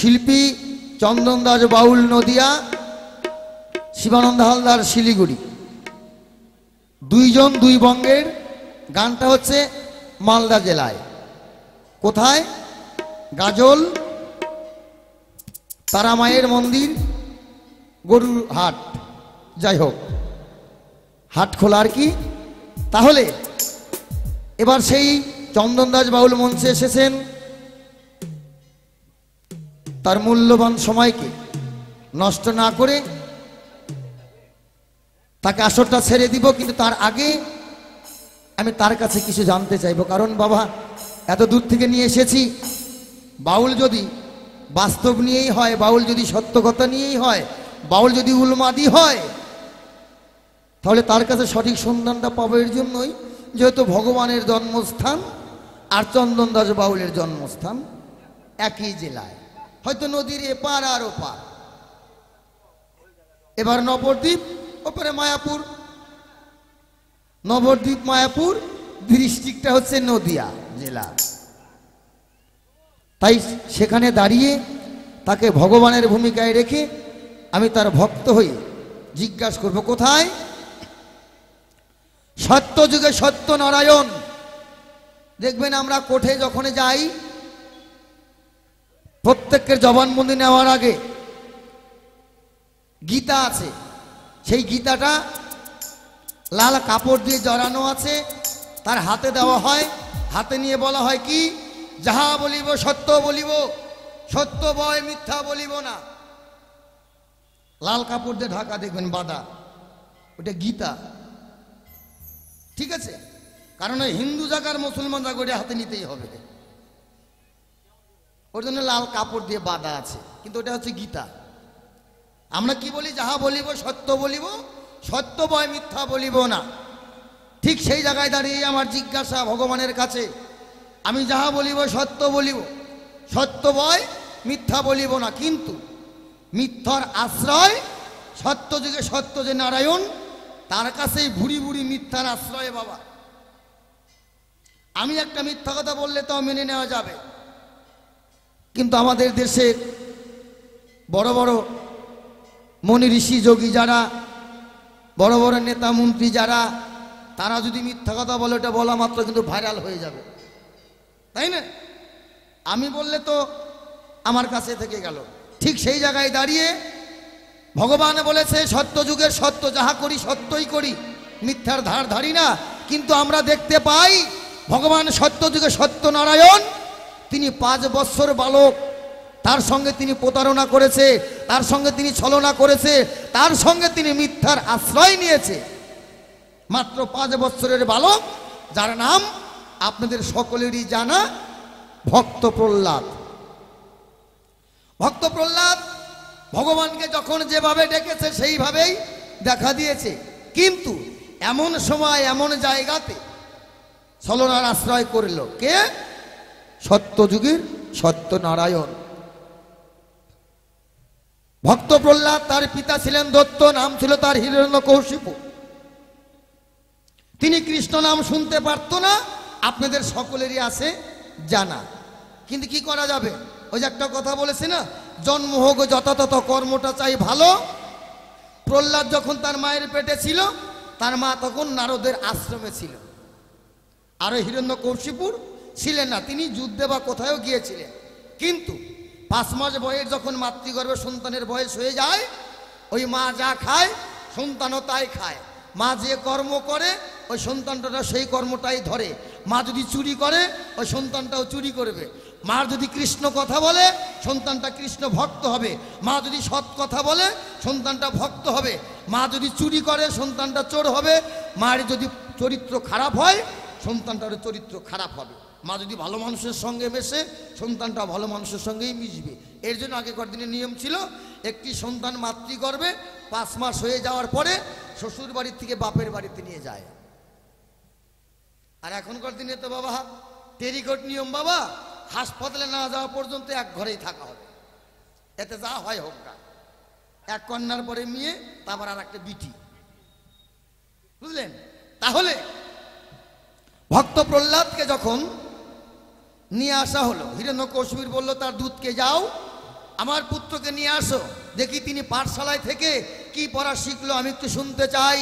শিল্পী চন্দন দাস বাউল নদিয়া, শিবানন্দ হালদার শিলিগুড়ি, দুইজন দুই বঙ্গের। গানটা হচ্ছে মালদা জেলায়। কোথায়? গাজল, তারামায়ের মন্দির, গরুর হাট, যাই হোক হাট খোলা আর কি। তাহলে এবার সেই চন্দন দাস বাউল মঞ্চে এসেছেন, তার মূল্যবান সময়কে নষ্ট না করে তাকে আসরটা ছেড়ে দিব। কিন্তু তার আগে আমি তার কাছে কিছু জানতে চাইব, কারণ বাবা এত দূর থেকে নিয়ে এসেছি। বাউল যদি বাস্তব নিয়েই হয়, বাউল যদি সত্য কথা নিয়েই হয়, বাউল যদি উলমাদি হয়, তাহলে তার কাছে সঠিক সন্ধানটা পাবো। এর জন্যই যেহেতু ভগবানের জন্মস্থান আর চন্দন দাস বাউলের জন্মস্থান একই জেলায়, হয়তো নদীর এপার আর ওপার। এবার নবদ্বীপ, ওপারে মায়াপুর, নবদ্বীপ মায়াপুর ডিস্ট্রিক্টটা হচ্ছে নদিয়া জেলা। তাই সেখানে দাঁড়িয়ে তাকে ভগবানের ভূমিকায় রেখে আমি তার ভক্ত হয়ে জিজ্ঞাসা করব, কোথায়? সত্য যুগে সত্য নারায়ণ। দেখবেন আমরা কোঠে যখন যাই, প্রত্যেকের জবানবন্দি নেওয়ার আগে গীতা আছে। সেই গীতাটা লাল কাপড় দিয়ে জড়ানো আছে, তার হাতে দেওয়া হয়। হাতে নিয়ে বলা হয় কি? যাহা বলিব সত্য বলিব, সত্য বয় মিথ্যা বলিব না। লাল কাপড় দিয়ে ঢাকা, দেখবেন বাঁধা, ওটা গীতা। ঠিক আছে? কারণ ওই হিন্দু জায়গার মুসলমান জায়গা হাতে নিতেই হবে, ওর জন্য লাল কাপড় দিয়ে বাঁধা আছে, কিন্তু ওটা হচ্ছে গীতা। আমরা কি বলি? যাহা বলিব সত্য বলিব, সত্য বয় মিথ্যা বলিব না। ঠিক সেই জায়গায় দাঁড়িয়ে আমার জিজ্ঞাসা ভগবানের কাছে, আমি যাহা বলিব সত্য বলিব, সত্য বয় মিথ্যা বলিব না। কিন্তু মিথ্যার আশ্রয়, সত্য যুগে সত্য যে নারায়ণ, তার কাছেই ভুড়ি ভুড়ি মিথ্যার আশ্রয় বাবা। আমি একটা মিথ্যা কথা বললে তো মেনে নেওয়া যাবে, কিন্তু আমাদের দেশে বড় বড় মনি ঋষি যোগী যারা, বড় বড় নেতা মন্ত্রী যারা, তারা যদি মিথ্যা কথা বলে, ওটা বলা মাত্র কিন্তু ভাইরাল হয়ে যাবে, তাই না? আমি বললে তো আমার কাছে থেকে গেল। ঠিক সেই জায়গায় দাঁড়িয়ে ভগবান বলেছে, সত্য যুগের সত্য যাহা করি সত্যই করি, মিথ্যার ধার ধারি না। কিন্তু আমরা দেখতে পাই ভগবান সত্য যুগে সত্য নারায়ণ, তিনি 5 বৎসর বালক, তার সঙ্গে তিনি প্রতারণা করেছে, তার সঙ্গে তিনি ছলনা করেছে, তার সঙ্গে তিনি মিথ্যার আশ্রয় নিয়েছে। মাত্র 5 বৎসরের বালক, যার নাম আপনাদের সকলেরই জানা, ভক্ত প্রহ্লাদ। ভক্ত প্রহ্লাদ ভগবানকে যখন যেভাবে ডেকেছে সেইভাবেই দেখা দিয়েছে, কিন্তু এমন সময় এমন জায়গাতে ছলনার আশ্রয় করল কে? সত্যযুগের সত্য নারায়ণ। ভক্ত প্রহ্লাদ, তার পিতা ছিলেন দত্ত, নাম ছিল তার হিরণ্যকশিপু। তিনি কৃষ্ণ নাম শুনতে পারত না, আপনাদের সকলেরই আছে জানা। কিন্তু কি করা যাবে? ওই যে একটা কথা বলেছি না, জন্ম হোক যথাযথ কর্মটা চাই ভালো। প্রহ্লাদ যখন তার মায়ের পেটে ছিল, তার মা তখন নারদের আশ্রমে ছিল, আর হিরণ্যকশিপুর ছিলেন না, তিনি যুদ্ধে বা কোথাও গিয়েছিলেন। কিন্তু 5 মাস বয়স যখন মাতৃগর্ভে সন্তানের বয়স হয়ে যায়, ওই মা যা খায় সন্তানও তাই খায়। মা যে কর্ম করে ওই সন্তানটা সেই কর্মটাই ধরে। মা যদি চুরি করে ওই সন্তানটাও চুরি করবে। মা যদি কৃষ্ণ কথা বলে সন্তানটা কৃষ্ণ ভক্ত হবে। মা যদি সৎ কথা বলে সন্তানটা ভক্ত হবে। মা যদি চুরি করে সন্তানটা চোর হবে। মার যদি চরিত্র খারাপ হয় সন্তানটারও চরিত্র খারাপ হবে। মা যদি ভালো মানুষের সঙ্গে মেশে সন্তানটা ভালো মানুষের সঙ্গেই মিশবে। এর জন্য আগেকার দিনের নিয়ম ছিল, একটি সন্তান মাতৃগর্ভে 5 মাস হয়ে যাওয়ার পরে শ্বশুর বাড়ির থেকে বাপের বাড়িতে নিয়ে যায়। আর এখনকার দিনে তো বাবা টেরিকট নিয়ম বাবা, হাসপাতালে না যাওয়া পর্যন্ত এক ঘরেই থাকা হবে, এতে যা হয় হোক না। এক কন্যার পরে মেয়ে, তারপর আর একটা বিটি, বুঝলেন? তাহলে ভক্ত প্রহ্লাদকে যখন নিয়ে আসা হলো, হিরণ্যকশিপুর বলল তার দুধকে যাও আমার পুত্রকে নিয়ে আসো, দেখি তিনি পাঠশালায় থেকে কি পড়া শিখলো, আমি একটু শুনতে চাই।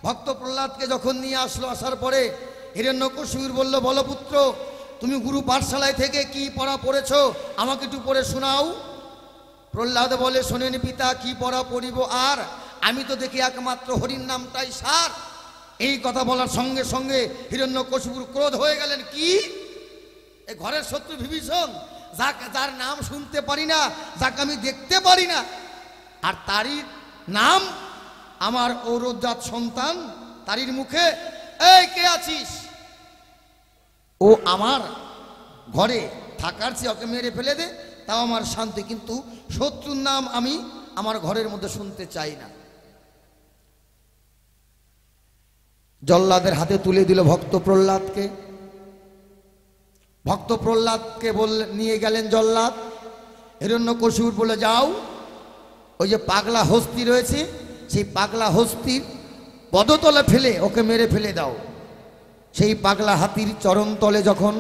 ভক্ত প্রহ্লাদকে যখন নিয়ে আসলো, আসার পরে হিরণ্যকশিপুর বলল, বলো পুত্র, তুমি গুরু পাঠশালায় থেকে কি পড়া পড়েছো, আমাকে একটু পড়ে শোনাও। প্রহ্লাদ বলে, শোনেন পিতা, কি পড়া পড়িব আর, আমি তো দেখি একমাত্র হরির নামটাই সার। এই কথা বলার সঙ্গে সঙ্গে হিরণ্যকশিপুর ক্রোধ হয়ে গেলেন। কি, এই ঘরের শত্রু বিভীষণ, যার নাম শুনতে পারি না, যাকে আমি দেখতে পারি না, আর তারই নাম আমার ঔরজাত সন্তান, তারই মুখে, এই কে আছিস? ও আমার ঘরে থাকার চেয়ে ওকে মেরে ফেলে দে, তাও আমার শান্তি, কিন্তু শত্রুর নাম আমি আমার ঘরের মধ্যে শুনতে চাই না। জল্লাদের হাতে তুলে দিল ভক্ত প্রহ্লাদকে। ভক্ত প্রহ্লাদকে নিয়ে গেলেন জল্লাদ। হিরণ্যকশিপুর বলে, যাও, ওই যে পাগলা হস্তি রয়েছে, সেই পাগলা হস্তির পদতলে ফেলে ওকে মেরে ফেলে দাও। সেই পাগলা হাতির চরণ তলে যখন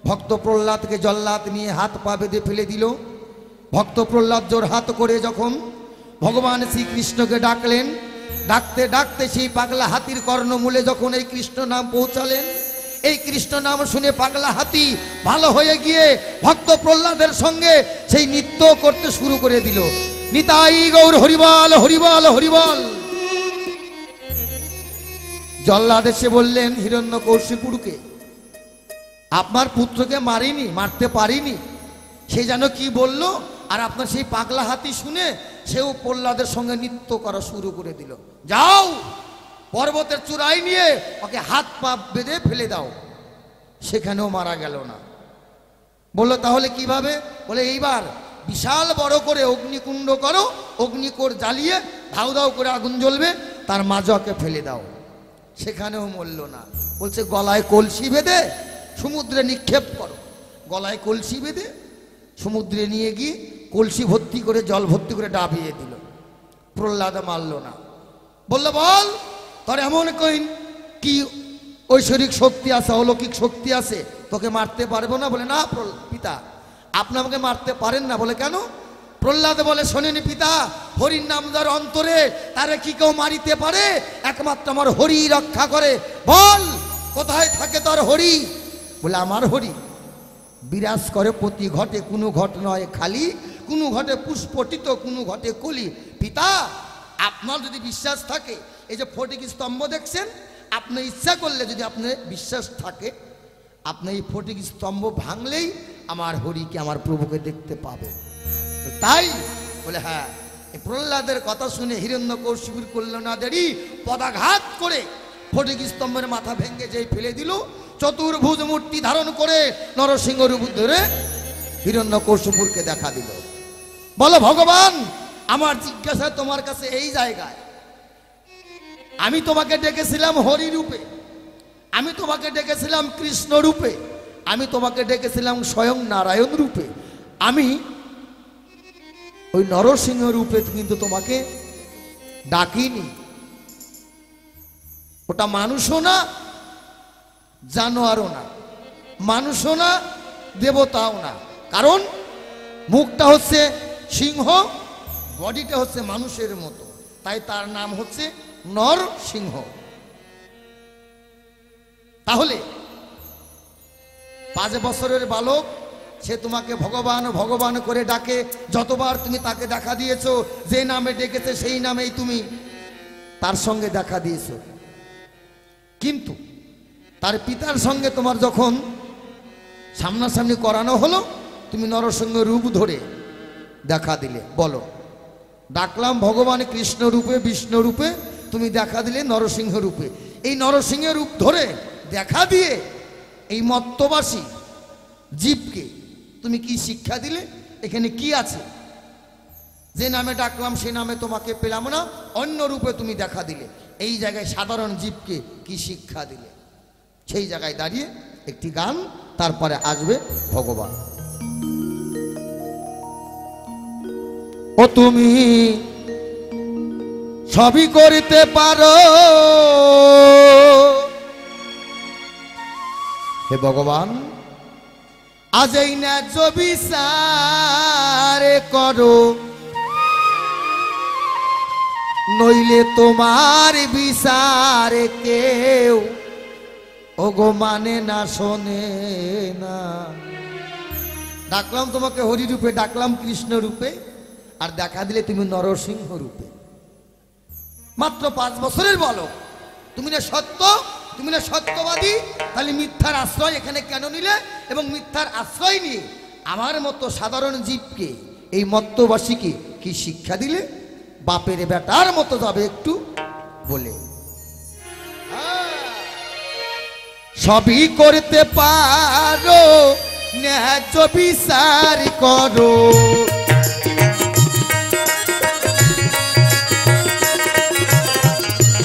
ভক্ত প্রহ্লাদকে জল্লাদ নিয়ে হাত পা বেঁধে ফেলে দিল, ভক্ত প্রহ্লাদ জোর হাত করে যখন ভগবান শ্রীকৃষ্ণকে ডাকলেন, ডাকতে ডাকতে সেই পাগলা হাতির কর্ণমূলে যখন এই কৃষ্ণ নাম পৌঁছালেন, এই কৃষ্ণ নাম শুনে পাগলা হাতি ভালো হয়ে গিয়ে ভক্ত প্রহ্লাদের সঙ্গে সেই নৃত্য করতে শুরু করে দিল। নিতাই গৌর হরিবল হরিবল হরিবল। জল্লাদ এসে বললেন হিরণ্যকশিপুরকে, আপনার পুত্রকে মারিনি, মারতে পারিনি, সে যেন কি বলল, আর আপনার সেই পাগলা হাতি শুনে সেও প্রহ্লাদের সঙ্গে নৃত্য করা শুরু করে দিল। যাও, পর্বতের চূড়ায় নিয়ে ওকে হাত পা বেঁধে ফেলে দাও। সেখানেও মারা গেল না। বললো, তাহলে কিভাবে? বলে, এইবার বিশাল বড় করে অগ্নিকুণ্ড করো, অগ্নিকোর জ্বালিয়ে ধাউ ধাউ করে আগুন জ্বলবে, তার মাঝে ওকে ফেলে দাও। সেখানেও মরল না। বলছে, গলায় কলসি বেঁধে সমুদ্রে নিক্ষেপ করো। গলায় কলসি বেঁধে সমুদ্রে নিয়ে গিয়ে কলসি ভর্তি করে, জল ভর্তি করে ডাবিয়ে দিল। প্রহ্লাদ মারল না। বলল, বল, তোর এমন কি ঐশ্বরিক শক্তি আছে, অলৌকিক শক্তি আছে, তোকে মারতে পারবো না? বলে, না পিতা, আপনি আমাকে মারতে পারেন না। বলে, কেন? প্রহ্লাদ বলে, শোনেন পিতা, হরির নাম যার অন্তরে, তারে কি কেউ মারিতে পারে? একমাত্র আমার হরি রক্ষা করে। বল, কোথায় থাকে তোর হরি? বলে, আমার হরি বিরাজ করে প্রতি ঘটে, কোনো ঘট নয় খালি, কোনো ঘটে পুষ্পটিত, কোনো ঘটে কলি। পিতা, আপনার যদি বিশ্বাস থাকে, এই যে ফটিক স্তম্ভ দেখছেন, আপনি ইচ্ছা করলে, যদি আপনার বিশ্বাস থাকে, আপনি এই ফটিক স্তম্ভ ভাঙলেই আমার হরিকে, আমার প্রভুকে দেখতে পাবে। তাই বলে, হ্যাঁ। এই প্রহ্লাদের কথা শুনে হিরণ্যকশিপুর করল না দেরি, পদাঘাত করে ফটিক স্তম্ভের মাথা ভেঙে যেই ফেলে দিল, চতুর্ভুজ মূর্তি ধারণ করে নরসিংহ রূপ ধরে হিরণ্যকশিপুরকে দেখা দিল। বলো, ভগবান, আমার জিজ্ঞাসা তোমার কাছে এই জায়গায়, আমি তোমাকে ডেকেছিলাম হরি রূপে, আমি তোমাকে ডেকেছিলাম কৃষ্ণ রূপে, আমি তোমাকে ডেকেছিলাম স্বয়ং নারায়ণ রূপে, আমি ওই নরসিংহ রূপে কিন্তু তোমাকে ডাকিনি। ওটা মানুষও না, জানোয়ারও না, মানুষও না, দেবতাও না। কারণ মুখটা হচ্ছে সিংহ, বডিটা হচ্ছে মানুষের মতো, তাই তার নাম হচ্ছে নরসিংহ। তাহলে 5 বছরের বালক, সে তোমাকে ভগবান ভগবান করে ডাকে, যতবার তুমি তাকে দেখা দিয়েছো, যে নামে ডেকেছে সেই নামেই তুমি তার সঙ্গে দেখা দিয়েছো। কিন্তু তার পিতার সঙ্গে তোমার যখন সামনাসামনি করানো হলো, তুমি নরসিংহ রূপ ধরে দেখা দিলে। বলো, ডাকলাম ভগবান কৃষ্ণ রূপে, বিষ্ণু রূপে, তুমি দেখা দিলে নরসিংহ রূপে। এই নরসিংহ রূপ ধরে দেখা দিয়ে এই মত্তবাসী জীবকে তুমি কি শিক্ষা দিলে? এখানে কি আছে? যে নামে ডাকলাম সে নামে তোমাকে পেলাম না, অন্য রূপে তুমি দেখা দিলে। এই জায়গায় সাধারণ জীবকে কি শিক্ষা দিলে? সেই জায়গায় দাঁড়িয়ে একটি গান, তারপরে আসবে ভগবান। ও তুমি সবই করতে পারো হে ভগবান, আজ এই ন্যায্য বিচার করো, নইলে তোমার বিচার কেউ ওগো মানে না, শোনে না। ডাকলাম তোমাকে হরি রূপে, ডাকলাম কৃষ্ণ রূপে, আর দেখা দিলে তুমি নরসিংহ রূপে। মাত্র 5 বছরের বলো, তুমি না সত্য, তুমি না সত্যবাদী, তাহলে মিথ্যার আশ্রয় এখানে কেন নিলে? এবং মিথ্যার আশ্রয় নিয়ে আমার মতো সাধারণ জীবকে, এই মত্তবাসীকে কি শিক্ষা দিলে? বাপের বেটার মতো যাবে একটু বলে। সবই করতে পারো, ন্যায্য বিচার করো,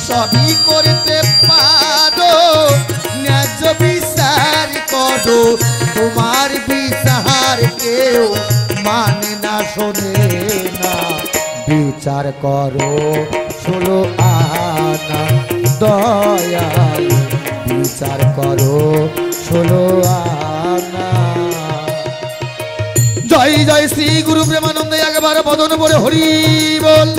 সবই করতে পারো, ন্যায্য বিচার করো, তোমার বিচার কেউ মানে না, শোনে না। বিচার করো 16 আনা দয়াল, বিচার করো 16 আনা। জয় জয় শ্রী গুরু প্রেমানন্দ, একবার বদন পড়ে হরি বল।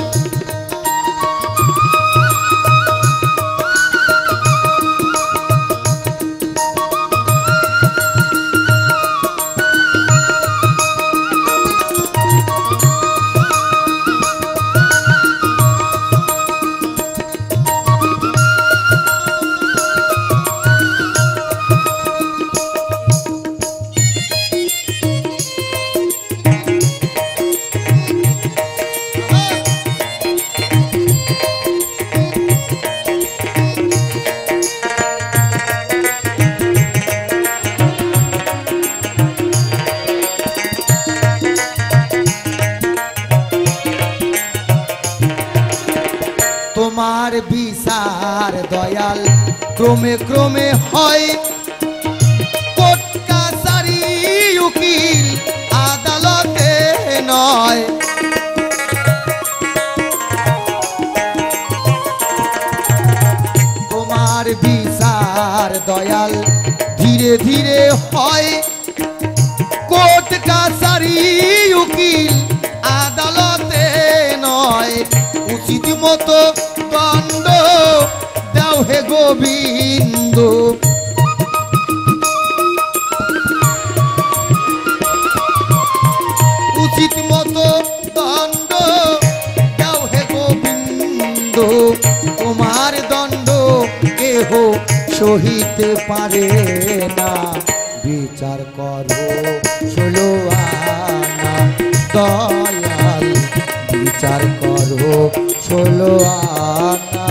তোমার বিচার দয়াল ক্রমে ক্রমে হয়, কোর্ট কাছারি উকিল আদালতে নয়। তোমার বিচার দয়াল ধীরে ধীরে হয়, কোর্ট কাছারি উকিল আদালতে নয়। উচিত মতো দণ্ড দাও হে গোবিন্দ, উচিত মতো দণ্ড দাও হে গোবিন্দ। তোমার দণ্ড কেহ সহিতে পারে না, বিচার করো 16 আনা দয়াল, বিচার করো 16 আনা।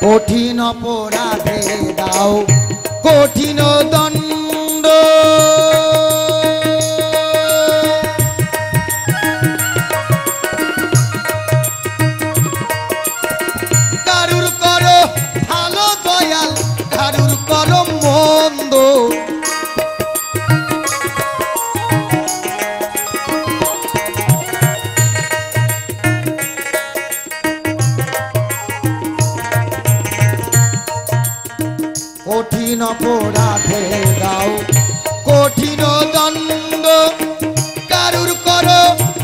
কঠিন অপরাধে দাও কঠিন দণ্ড, কারুর করো ভালো দয়াল, কারুর করো মন্দ। কঠিন অপরাধে দাও কঠিন দণ্ড, কারুর করো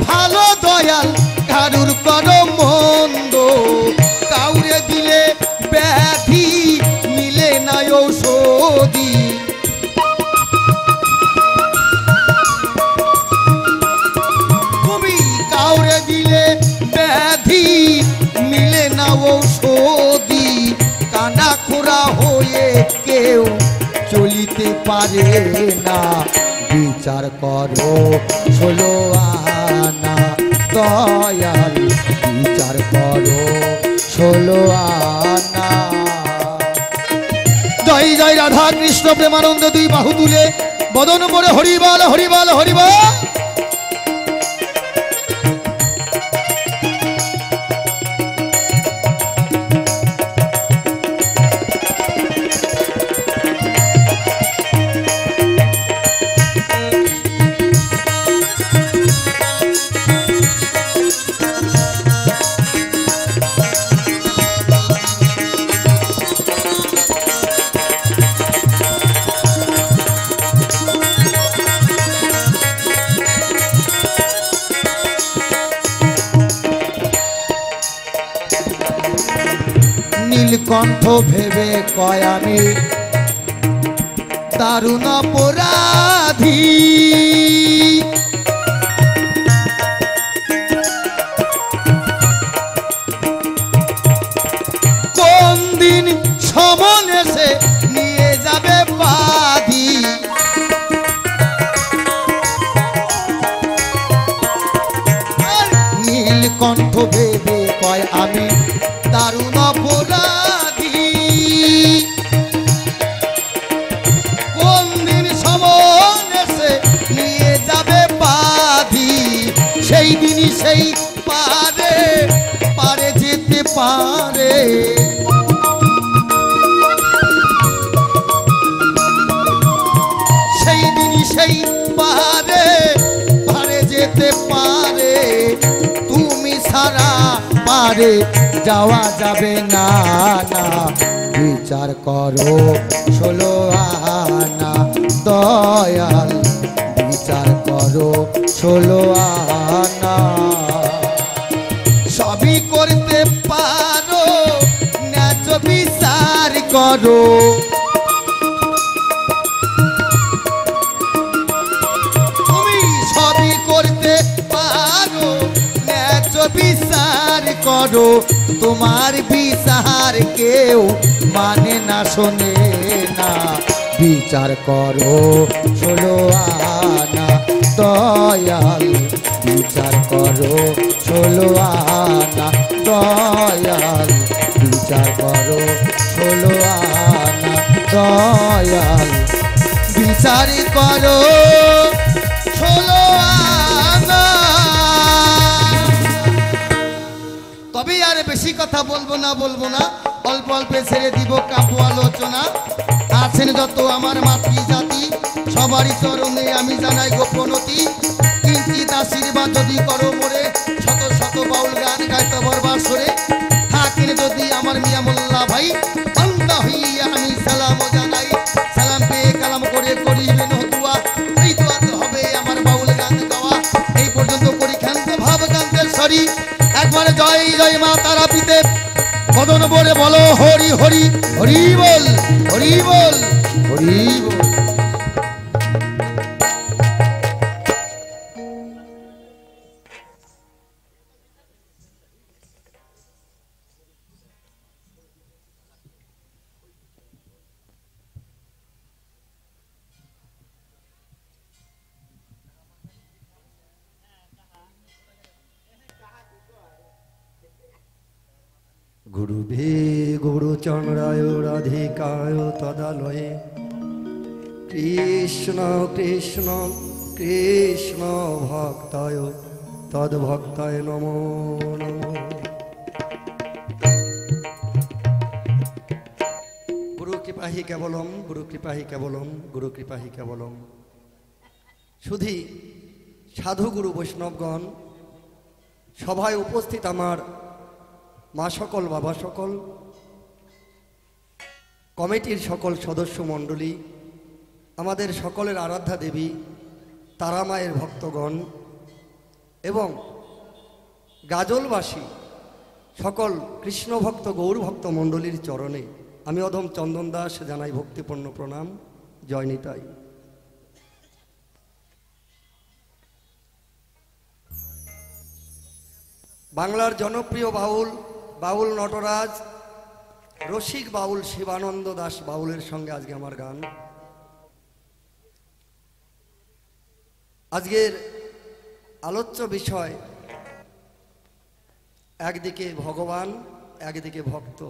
ভালো দয়াল, কারুর করো মন্দ। কাউরে দিলে ব্যাধি মিলে না ঔষধি, তুমি কাউরে দিলে ব্যাধি মিলে না ঔষধি। কানা খোরা হয়ে কেউ চলিতে পারে না, বিচার করো 16 আনা দয়াল, বিচার করো 16 প্রেমানন্দ দুই বাহু তুলে বদন পরে হরিবল হরিবল হরিবল। নীলকণ্ঠ ভেবে কয় আমি দারুণ অপরাধী, কোন দিন সমন এসে নিয়ে যাবে বাধি। নীলকণ্ঠ ভেবে কয় আমি দারুণ অপরাধী, কোন দিন সমন এসে নিয়ে যাবে বাধি। সেই দিনই সেই পারে পারে যেতে পারে, সেই দিনই সেই পারে পারে যেতে পারে। তুমি সারা পারে যাওয়া যাবে না, না বিচার করো 16 আনা দয়াল, বিচার করো 16 আনা। সবই করতে পারো ন্যায্য বিচার করো, তুমি সবই করতে পারো ন্যায্য বিচার করো। তোমার বিচার কেউ মানে না শোনে না, বিচার করো 16 আনা দয়াল, বিচার করো 16 আনা দয়াল, বিচার করো 16 আনা দয়াল, বিচার করো 16 আনা। তবেই আর বেশি কথা বলবো না অল্প অল্পে ছেড়ে দিব কাব্য আলোচনা। আছেন যত আমার মাতৃ জাতি সবারই চরণে আমি জানাই গোপনতি, কিঞ্চিত আশীর্বাদ যদি করো মোরে, শত শত বাউল গান গাইতে বরবার সরে। থাকেন যদি আমার মিয়া মোল্লা ভাই বান্দা হইয়া আমি সালাম জানাই, সালাম পেয়ে কালাম করে করিবেন দোয়া, এই দোয়াতে হবে আমার বাউল গান গাওয়া। এই পর্যন্ত করি ক্ষান্ত ভাব গান্তের সরি, একবার জয় জয় মা তারাপীঠে বদন বলে বলো হরি হরি হরি বল হরি বল হরি বল। গুরুবে গুরুচন্দ্রায় রাধিকায় তদালয়ে, কৃষ্ণ কৃষ্ণ কৃষ্ণ ভক্তায় তদ্ভক্তায় নমো নমো। গুরু কৃপা হি কেবলম, গুরু কৃপা হি কেবলম, গুরু কৃপা হি কেবলম। শুধু সাধু গুরু বৈষ্ণবগণ, সভায় উপস্থিত আমার মা সকল, বাবা সকল, কমিটির সকল সদস্য মণ্ডলী, আমাদের সকলের আরাধ্যা দেবী তারা মায়ের ভক্তগণ এবং গাজলবাসী সকল কৃষ্ণ ভক্ত গৌর ভক্ত মণ্ডলীর চরণে আমি অধম চন্দন দাস জানাই ভক্তিপূর্ণ প্রণাম। জয় নিতাই। বাংলার জনপ্রিয় বাউল বাউল নটরাজ, রসিক বাউল শিবানন্দ দাস বাউলের সঙ্গে আজকে আমার গান। আজকের আলোচ্য বিষয় একদিকে ভগবান, একদিকে ভক্ত।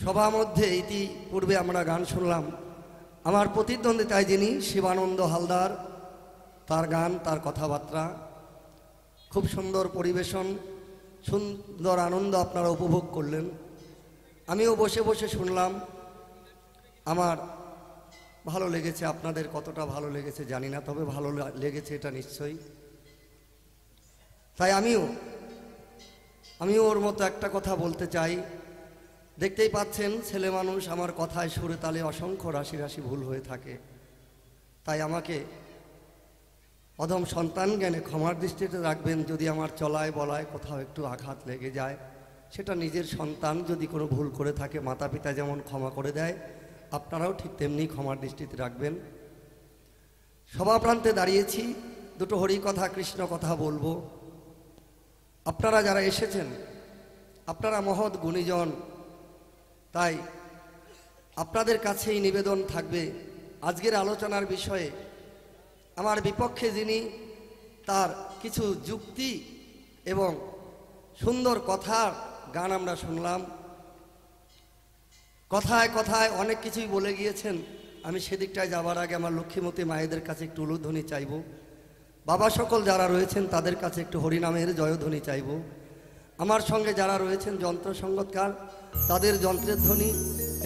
সভা মধ্যে ইতিপূর্বে আমরা গান শুনলাম। আমার প্রতিদ্বন্দ্বিতায় যিনি শিবানন্দ হালদার, তার গান, তার কথাবার্তা, খুব সুন্দর পরিবেশন, সুন্দর আনন্দ আপনারা উপভোগ করলেন। আমিও বসে বসে শুনলাম। আমার ভালো লেগেছে। আপনাদের কতটা ভালো লেগেছে জানি না, তবে ভালো লেগেছে এটা নিশ্চয়ই। তাই আমিও ওর মতো একটা কথা বলতে চাই। দেখতেই পাচ্ছেন ছেলে মানুষ, আমার কথায় সুরে তালে অসংখ্য রাশি রাশি ভুল হয়ে থাকে। তাই আমাকে অধম সন্তান জ্ঞানে ক্ষমার দৃষ্টিতে রাখবেন। যদি আমার চলায় বলায় কোথাও একটু আঘাত লেগে যায়, সেটা নিজের সন্তান যদি কোনো ভুল করে থাকে, মাতা পিতা যেমন ক্ষমা করে দেয়, আপনারাও ঠিক তেমনি ক্ষমার দৃষ্টিতে রাখবেন। সভা প্রান্তে দাঁড়িয়েছি, দুটো হরি কথা কৃষ্ণ কথা বলবো। আপনারা যারা এসেছেন, আপনারা মহৎ গুণীজন। তাই আপনাদের কাছেই নিবেদন থাকবে, আজকের আলোচনার বিষয়ে আমার বিপক্ষে যিনি, তার কিছু যুক্তি এবং সুন্দর কথার গান আমরা শুনলাম। কথায় কথায় অনেক কিছুই বলে গিয়েছেন। আমি সেদিকটায় যাবার আগে আমার লক্ষ্মীমতী মায়েদের কাছে একটু উলুধ্বনি চাইব। বাবা সকল যারা রয়েছেন তাদের কাছে একটু হরিনামের জয়ধ্বনি চাইব। আমার সঙ্গে যারা রয়েছেন যন্ত্র সঙ্গতকার, তাদের যন্ত্রের ধ্বনি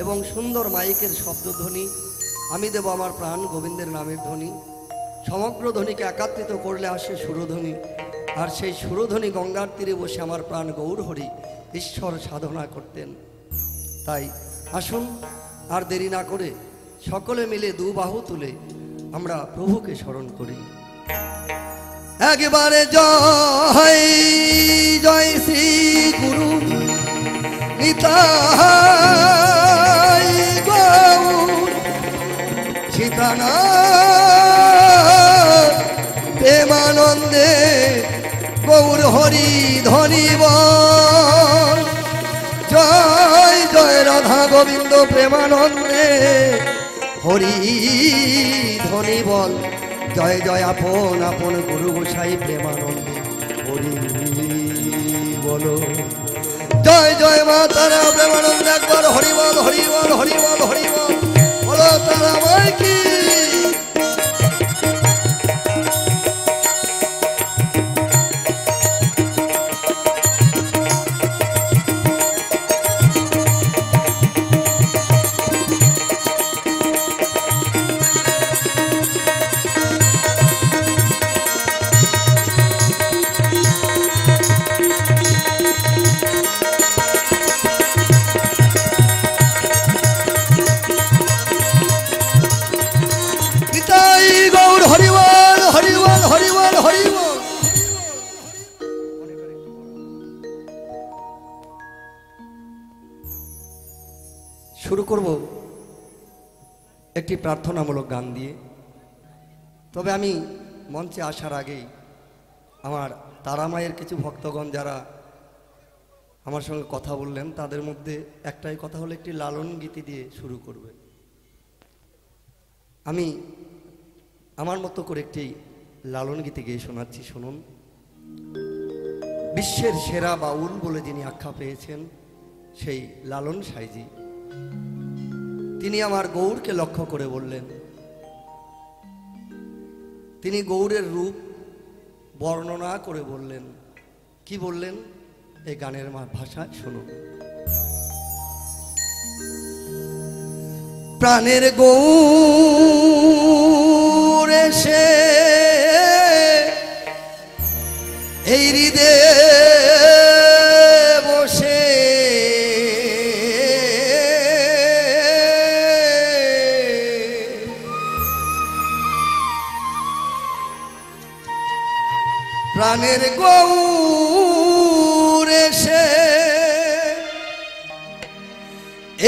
এবং সুন্দর মাইকের শব্দধ্বনি। আমি দেব আমার প্রাণ গোবিন্দের নামের ধ্বনি। সমগ্র ধ্বনিকে একাত্রিত করলে আসে সুরধ্বনি, আর সেই সুরধ্বনি গঙ্গার তীরে বসে আমার প্রাণ গৌর হরি ঈশ্বর সাধনা করতেন। তাই আসুন আর দেরি না করে সকলে মিলে দু বাহু তুলে আমরা প্রভুকে স্মরণ করি। একবারে জয় জয় শ্রী গুরু নিতাই গৌর সীতানাথ প্রেমানন্দে গৌর হরি ধনিব। জয় জয় রাধা গোবিন্দ প্রেমানন্দে হরি ধনি বল। জয় জয় আপন আপন গুরু গোসাই প্রেমানন্দে হরি বলো। জয় জয় মা তারা প্রেমানন্দে একবার হরি বল হরি বল হরি বল হরি বল বলো তারা মাই কি। শুরু করব একটি প্রার্থনামূলক গান দিয়ে। তবে আমি মঞ্চে আসার আগেই আমার তারামায়ের কিছু ভক্তগণ যারা আমার সঙ্গে কথা বললেন, তাদের মধ্যে একটাই কথা হলো একটি লালন গীতি দিয়ে শুরু করবে। আমি আমার মতো করে একটি লালন গীতি গিয়ে শোনাচ্ছি, শুনুন। বিশ্বের সেরা বাউল বলে যিনি আখ্যা পেয়েছেন, সেই লালন সাইজি, তিনি আমার গৌরকে লক্ষ্য করে বললেন, তিনি গৌরের রূপ বর্ণনা করে বললেন। কি বললেন এই গানের ভাষায় শুনুন। প্রাণের গৌর এসে এই হৃদয়ে বসে প্রাণের গৌর এসে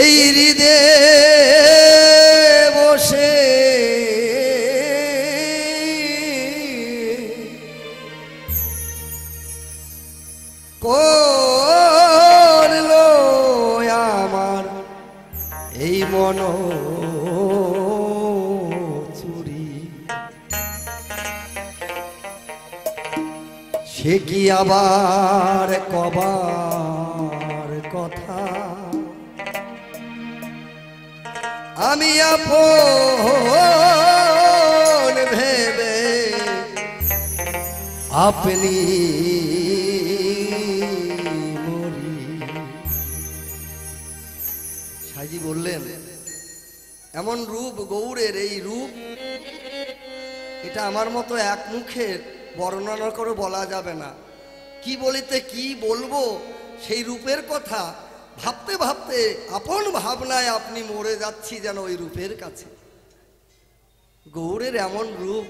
এই হৃদয়ে বসে করলো আমার এই মন চুরি। সে কি আবার কবার কথা আমি আপন ভেবে আপনি মরি। সাইজি বললেন এমন রূপ গৌরের, এই রূপ এটা আমার মতো এক মুখে বর্ণনা করে বলা যাবে না। কি বলিতে কি বলবো সেই রূপের কথা ভাবতে ভাবতে আপন ভাবনায় আপনি মরে যাচ্ছি যেন ওই রূপের কাছে। গৌরের এমন রূপ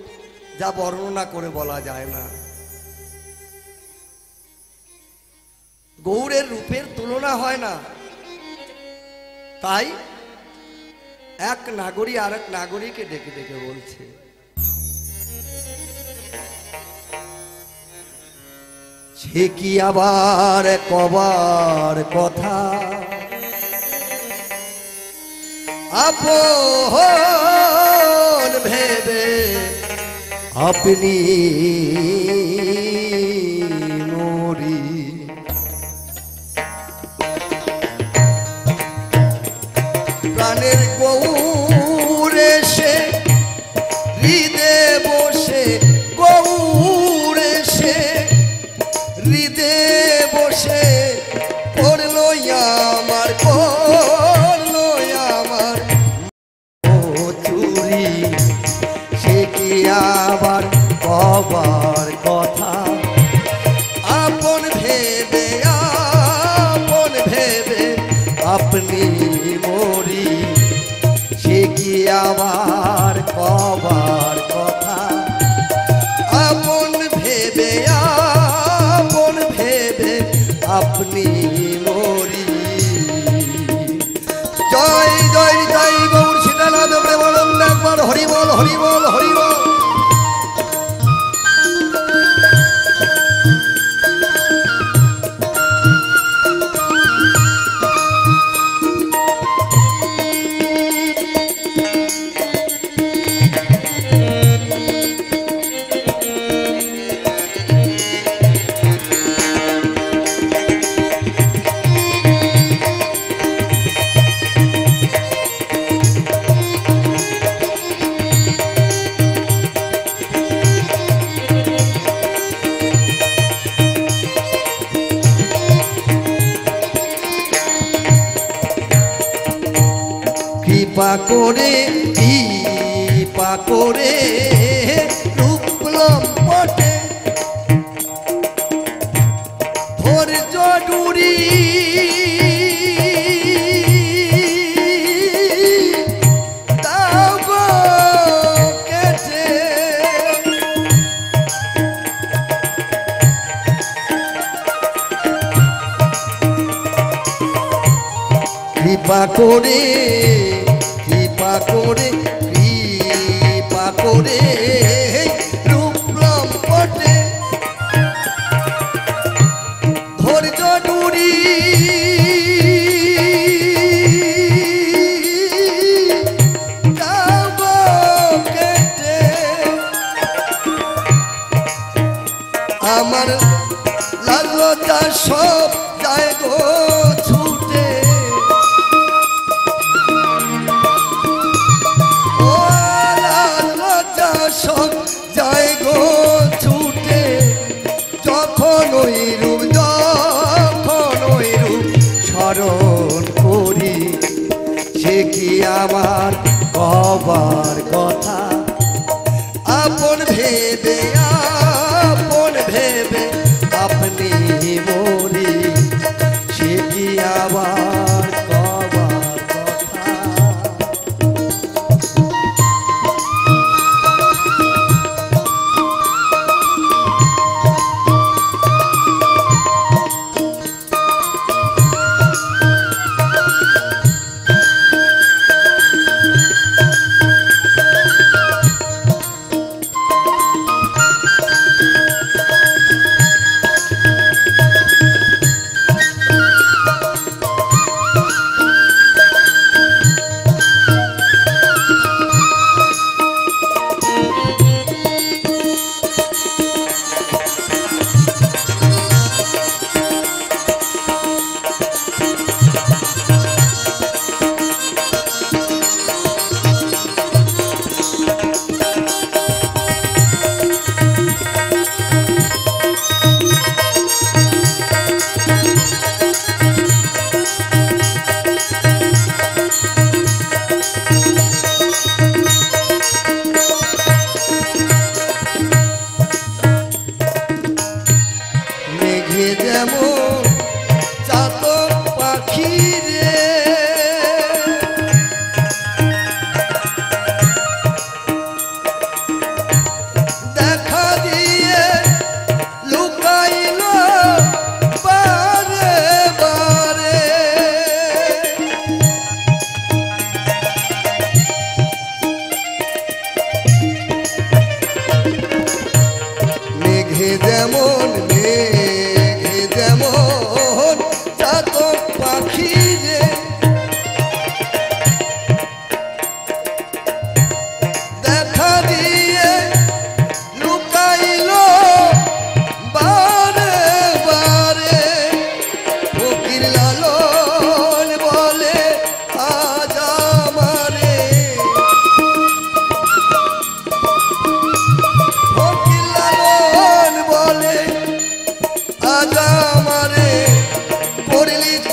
যা বর্ণনা করে বলা যায় না। গৌরের রূপের তুলনা হয় না। তাই এক নাগরী আর এক নাগরীকে ডেকে ডেকে বলছে, সে কি আবার কবার কথা আপন ভেবে আপনি মরি। প্রাণের গৌরে সে হৃদে বসে, গৌরে সে হৃদে বসে করলো আমার, করলো আমার চুরি। সে কি আবার কবার কথা আপন ভেবে আপনি মরি। সে কি আবার কবার কথা আপন ভেবে আপনি মরি। জয় জয় জয় গৌর সীতানাথ প্রেমানন্দ, একবার হরি বল হরি বল হরি বল। কৃপা করে কৃপা করে রূপলম পটে ধৈর্য ডুরি। দাও গো কেটে কৃপা করে কৃপা করে কৃপা করে রূপলম পটে ধৈর্য ডুরি। দাও গো কেটে আমার লালতা সব যায় গো ছুটে। ও লালতা সব যায় গো ছুটে, যখন ওই রূপ স্মরণ করি। সে কি আমার কবার কথা আপন ভেবে আপনি মরি। সে কি আবার কবার কথা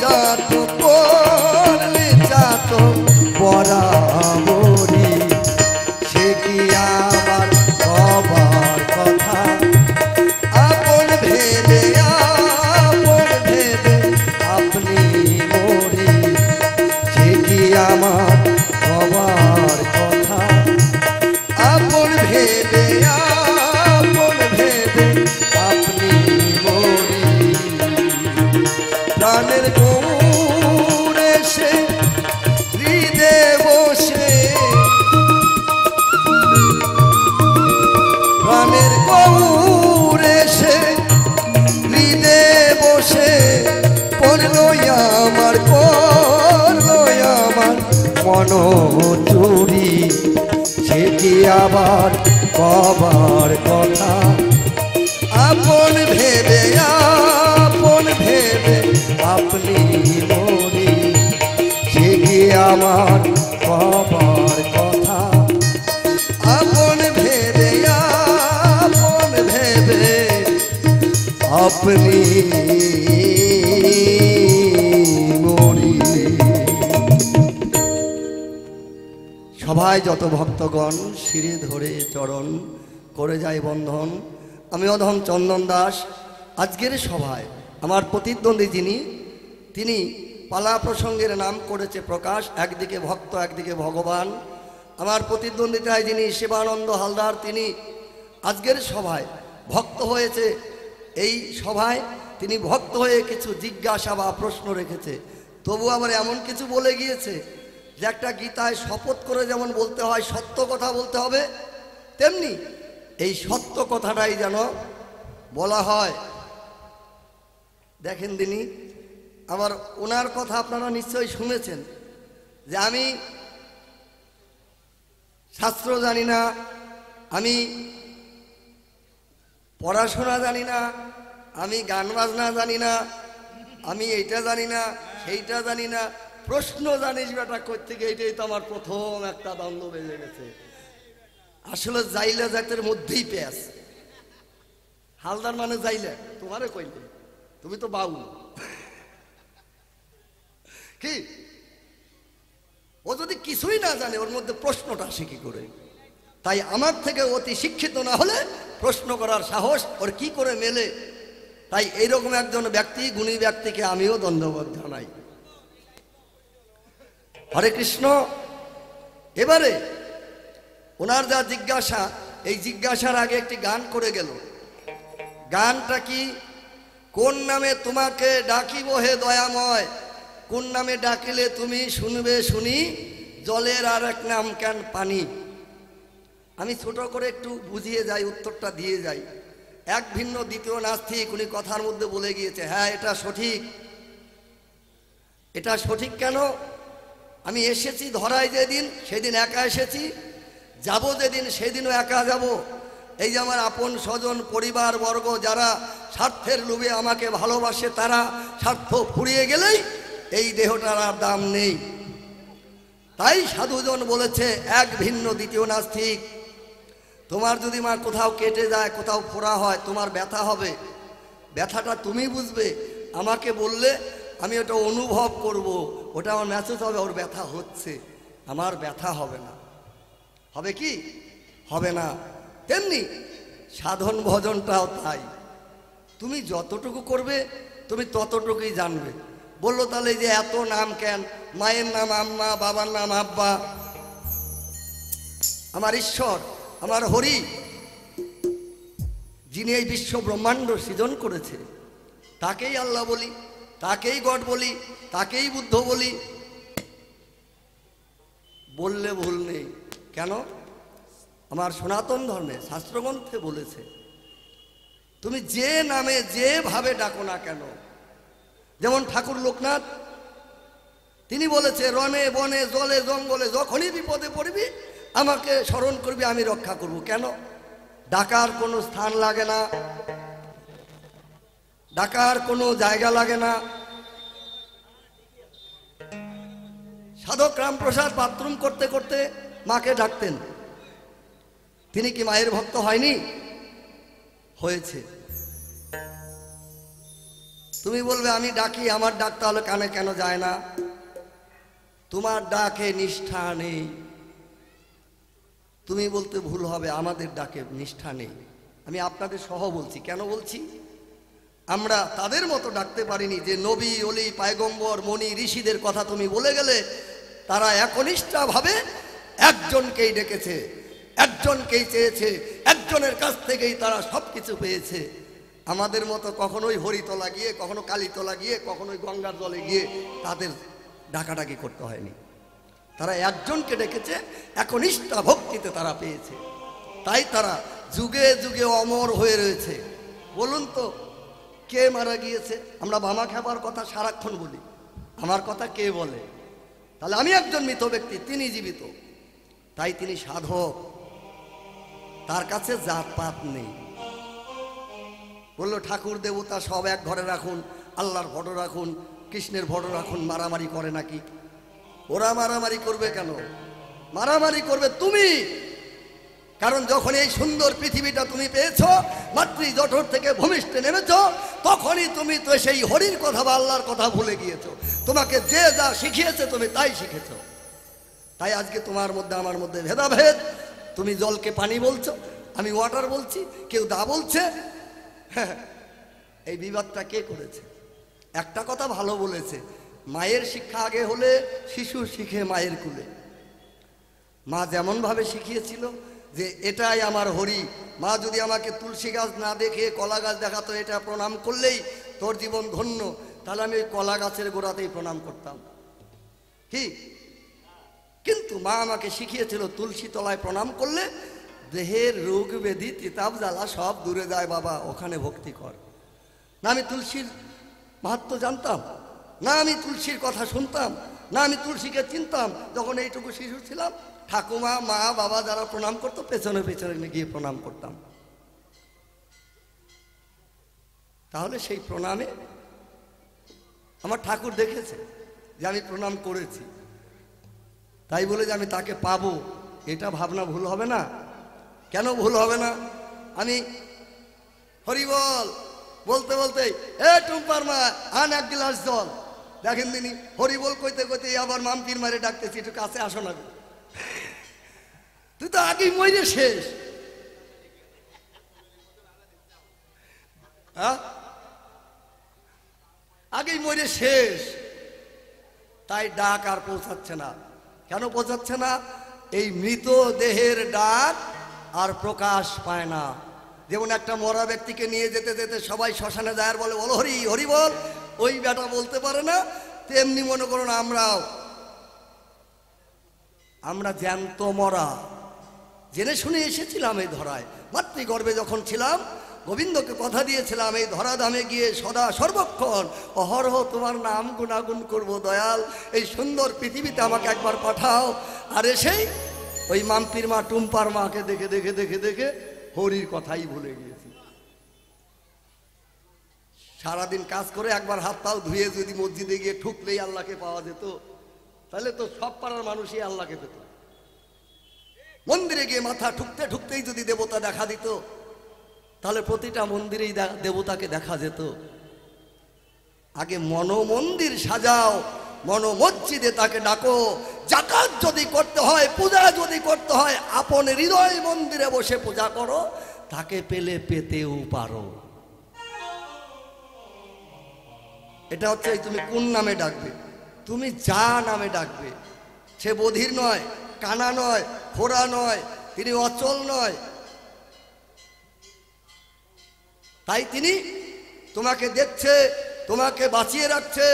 চাত করলে চাত বরাবরি সে কি আবার কবার কথা আপন ভেবে আপনি মরি সে কি আমার কবার কথা আপন ভেবে আপনি মরি প্রাণের গৌড়ে সে হৃদে বসে প্রাণের গৌড়ে সে হৃদে বসে পড়লো আমার মন চুরি সে কি আবার কবার কথা আপন ভেবে আপনি মরি সে কি আমার কবার কথা আপন ভেবে আপনি মরি। সবাই যত ভক্তগণ শিরে ধরে চরণ করে যায় বন্ধন। আমি অধম চন্দন দাস। আজকের সভায় আমার প্রতিদ্বন্দ্বী যিনি, তিনি পালা প্রসঙ্গের নাম করেছে প্রকাশ, একদিকে ভক্ত একদিকে ভগবান। আমার প্রতিদ্বন্দ্বিতায় যিনি শিবানন্দ হালদার, তিনি আজকের সভায় ভক্ত হয়েছে। এই সভায় তিনি ভক্ত হয়ে কিছু জিজ্ঞাসা বা প্রশ্ন রেখেছে, তবু আবার এমন কিছু বলে গিয়েছে যে একটা গীতায় শপথ করে যেমন বলতে হয় সত্য কথা বলতে হবে, তেমনি এই সত্য কথাটাই যেন বলা হয়। দেখেন তিনি আবার ওনার কথা আপনারা নিশ্চয়ই শুনেছেন যে আমি শাস্ত্র জানি না, আমি পড়াশোনা জানি না, আমি গান বাজনা জানি না, আমি এইটা জানি না সেইটা জানি না, প্রশ্ন জানিস বেটা করতে গিয়ে এইটাই তো আমার প্রথম একটা দ্বন্দ্ব বেজে গেছে। আসলে জাইলা জাতের মধ্যেই পেঁয়াজ। হালদার মানে জাইলা, তোমারে কইলে তুমি তো বাউল কি? ও যদি কিছুই না জানে ওর মধ্যে প্রশ্নটা আসে কি করে? তাই আমার থেকে অতি শিক্ষিত না হলে প্রশ্ন করার সাহস ওর কি করে মেলে? তাই এইরকম একজন ব্যক্তি, গুণী ব্যক্তিকে আমিও ধন্যবাদ জানাই। হরে কৃষ্ণ। এবারে ওনার যা জিজ্ঞাসা, এই জিজ্ঞাসার আগে একটি গান করে গেল। গানটা কি? কোন নামে তোমাকে ডাকিব হে দয়াময়, কোন নামে ডাকিলে তুমি শুনবে শুনি, জলের আর এক নাম কেন পানি। আমি ছোট করে একটু বুঝিয়ে যাই, উত্তরটা দিয়ে যাই। এক ভিন্ন দ্বিতীয় নাস্তিক উনি কথার মধ্যে বলে গিয়েছে, হ্যাঁ এটা সঠিক। এটা সঠিক কেন? আমি এসেছি ধরায় যেদিন সেদিন একা এসেছি, যাব যেদিন সেদিনও একা যাব। এই যে আমার আপন স্বজন পরিবার বর্গ যারা স্বার্থের লোভে আমাকে ভালোবাসে, তারা স্বার্থ ফুরিয়ে গেলেই এই দেহটার আর দাম নেই। তাই সাধুজন বলেছে এক ভিন্ন দ্বিতীয় নাস্তিক, তোমার যদি মা কোথাও কেটে যায়, কোথাও ফোড়া হয়, তোমার ব্যথা হবে, ব্যথাটা তুমি বুঝবে। আমাকে বললে আমি ওটা অনুভব করব, ওটা আমার মেসেজ হবে ওর ব্যথা হচ্ছে, আমার ব্যথা হবে না। হবে কি? হবে না। তেমনি সাধন ভজনটাও তাই, তুমি যতটুকু করবে তুমি ততটুকুই জানবে। বললো তাহলে যে এত নাম কেন? মায়ের নাম আম্মা, বাবার নাম আব্বা। আমার ঈশ্বর, আমার হরি, যিনি এই বিশ্ব ব্রহ্মাণ্ড সৃজন করেছে, তাকেই আল্লাহ বলি, তাকেই গড বলি, তাকেই বুদ্ধ বলি। বললে ভুল নেই। কেন? আমার সনাতন ধর্মে শাস্ত্রগ্রন্থে বলেছে তুমি যে নামে যেভাবে ডাকো না কেন। যেমন ঠাকুর লোকনাথ, তিনি বলেছে রণে বনে জলে জঙ্গলে যখনই বিপদে পড়বি আমাকে স্মরণ করবি, আমি রক্ষা করব। কেন? ডাকার কোনো স্থান লাগে না, ডাকার কোনো জায়গা লাগে না। সাধক রামপ্রসাদ বাথরুম করতে করতে মাকে ডাকতেন। তিনি কি মায়ের ভক্ত হয়নি? হয়েছে। তুমি বলবে আমি ডাকি, আমার ডাক তাহলে কানে কেন যায় না? তোমার ডাকে নিষ্ঠা নেই। তুমি বলতে ভুল হবে, আমাদের ডাকে নিষ্ঠা নেই। আমি আপনাদের সহ বলছি। কেন বলছি? আমরা তাদের মতো ডাকতে পারিনি যে নবী অলি পায়গম্বর মনি ঋষিদের কথা তুমি বলে গেলে তারা একনিষ্ঠাভাবে একজনকেই ডেকেছে, একজনকেই চেয়েছে, একজনের কাছ থেকেই তারা সব কিছু পেয়েছে। আমাদের মতো কখনোই হরিতলা গিয়ে, কখনো কালীতলা গিয়ে, কখনোই গঙ্গার জলে গিয়ে তাদের ডাকাডাকি করতে হয়নি। তারা একজনকে ডেকেছে, একনিষ্ঠা ভক্তিতে তারা পেয়েছে, তাই তারা যুগে যুগে অমর হয়ে রয়েছে। বলুন তো কে মারা গিয়েছে? আমরা বামা খাবার কথা সারাক্ষণ বলি, আমার কথা কে বলে? তাহলে আমি একজন মৃত ব্যক্তি, তিনি জীবিত, তাই তিনি সাধক, তার কাছে জাতপাত নেই। বললো ঠাকুর দেবতা সব এক ঘরে রাখুন, আল্লাহর ফটো রাখুন, কৃষ্ণের ফটো রাখুন, মারামারি করে নাকি? ওরা মারামারি করবে কেন? মারামারি করবে তুমি। কারণ যখন এই সুন্দর পৃথিবীটা তুমি পেয়েছো, মাতৃ জঠর থেকে ভূমিষ্ঠে নেমেছো, তখনই তুমি তো সেই হরির কথা বা আল্লাহর কথা ভুলে গিয়েছো। তোমাকে যে যা শিখিয়েছে তুমি তাই শিখেছো। তাই আজকে তোমার মধ্যে আমার মধ্যে ভেদাভেদ। তুমি জলকে পানি বলছো, আমি ওয়াটার বলছি, কেউ দা বলছে। এই বিবাদটা কে করেছে? একটা কথা ভালো বলেছে, মায়ের শিক্ষা আগে হলে শিশু শিখে মায়ের কুলে। মা যেমন ভাবে শিখিয়েছিল যে এটাই আমার হরি, মা যদি আমাকে তুলসী গাছ না দেখে কলা গাছ দেখাতো, এটা প্রণাম করলেই তোর জীবন ধন্য, তাহলে আমি ওই কলা গাছের গোড়াতেই প্রণাম করতাম। কি? কিন্তু মা আমাকে শিখিয়েছিল তুলসী তলায় প্রণাম করলে দেহের রোগ ব্যাধি তিতাব জ্বালা সব দূরে যায় বাবা, ওখানে ভক্তি কর। না আমি তুলসীর মাহাত্ম্য জানতাম, না আমি তুলসীর কথা শুনতাম, না আমি তুলসীকে চিনতাম। যখন এইটুকু শিশু ছিলাম, ঠাকুমা মা বাবা যারা প্রণাম করতো পেছনে পেছনে গিয়ে প্রণাম করতাম। তাহলে সেই প্রণামে আমার ঠাকুর দেখেছে যে আমি প্রণাম করেছি, তাই বলে যে আমি তাকে পাবো এটা ভাবনা ভুল হবে না? কেন ভুল হবে না? আমি হরিবল বলতে বলতে এ টুম্পার মা আন এক গ্লাস জল, দেখেন দিনি হরিবল কইতে কইতে আবার মামপির মারে ডাকতেছি, একটু কাছে আসো না, তুই তো আগেই মরে শেষ। আগেই মরে শেষ, তাই ডাক আর পৌঁছাচ্ছে না। কেন পৌঁছাচ্ছে না? এই মৃত দেহের ডাক আর প্রকাশ পায় না। যেমন একটা মরা ব্যক্তিকে নিয়ে যেতে যেতে সবাই শ্মশানে যায় আর বলে বলো হরি হরি বল, ওই বেটা বলতে পারে না, তেমনি মনে করুন আমরা জ্যান্ত মরা, জেনে শুনে এসেছিলাম এই ধরায়। মাতৃগর্ভে যখন ছিলাম গোবিন্দকে কথা দিয়েছিলাম এই ধরাধামে গিয়ে সদা সর্বক্ষণ অহরহ তোমার নাম গুণাগুণ করব দয়াল, এই সুন্দর পৃথিবীতে আমাকে একবার পাঠাও। আর এসেই ওই মাম্পির মা টুম্পার মাকে দেখে দেখে দেখে দেখে হরির কথাই ভুলে গিয়েছি। সারাদিন কাজ করে একবার হাত পাও ধুয়ে যদি মসজিদে গিয়ে ঠুকলেই আল্লাহকে পাওয়া যেত, তাহলে তো সব পাড়ার মানুষই আল্লাহকে পেত। মন্দিরে গিয়ে মাথা ঠুকতে ঠুকতেই যদি দেবতা দেখা দিত, তাহলে প্রতিটা মন্দিরেই দেবতাকে দেখা যেত। আগে মনোমন্দির সাজাও, মনোমসজিদে তাকে ডাকো। যাকাত যদি করতে হয়, পূজা যদি করতে হয়, আপন হৃদয় মন্দিরে বসে পূজা করো, তাকে পেলে পেতেও পারো। এটা হচ্ছে তুমি কোন নামে ডাকবে, তুমি যা নামে ডাকবে। সে বধির নয়, কানা নয়, খোড়া নয়, তিনি অচল নয়। তাই তিনি তোমাকে দেখছে, তোমাকে বাঁচিয়ে রাখছে,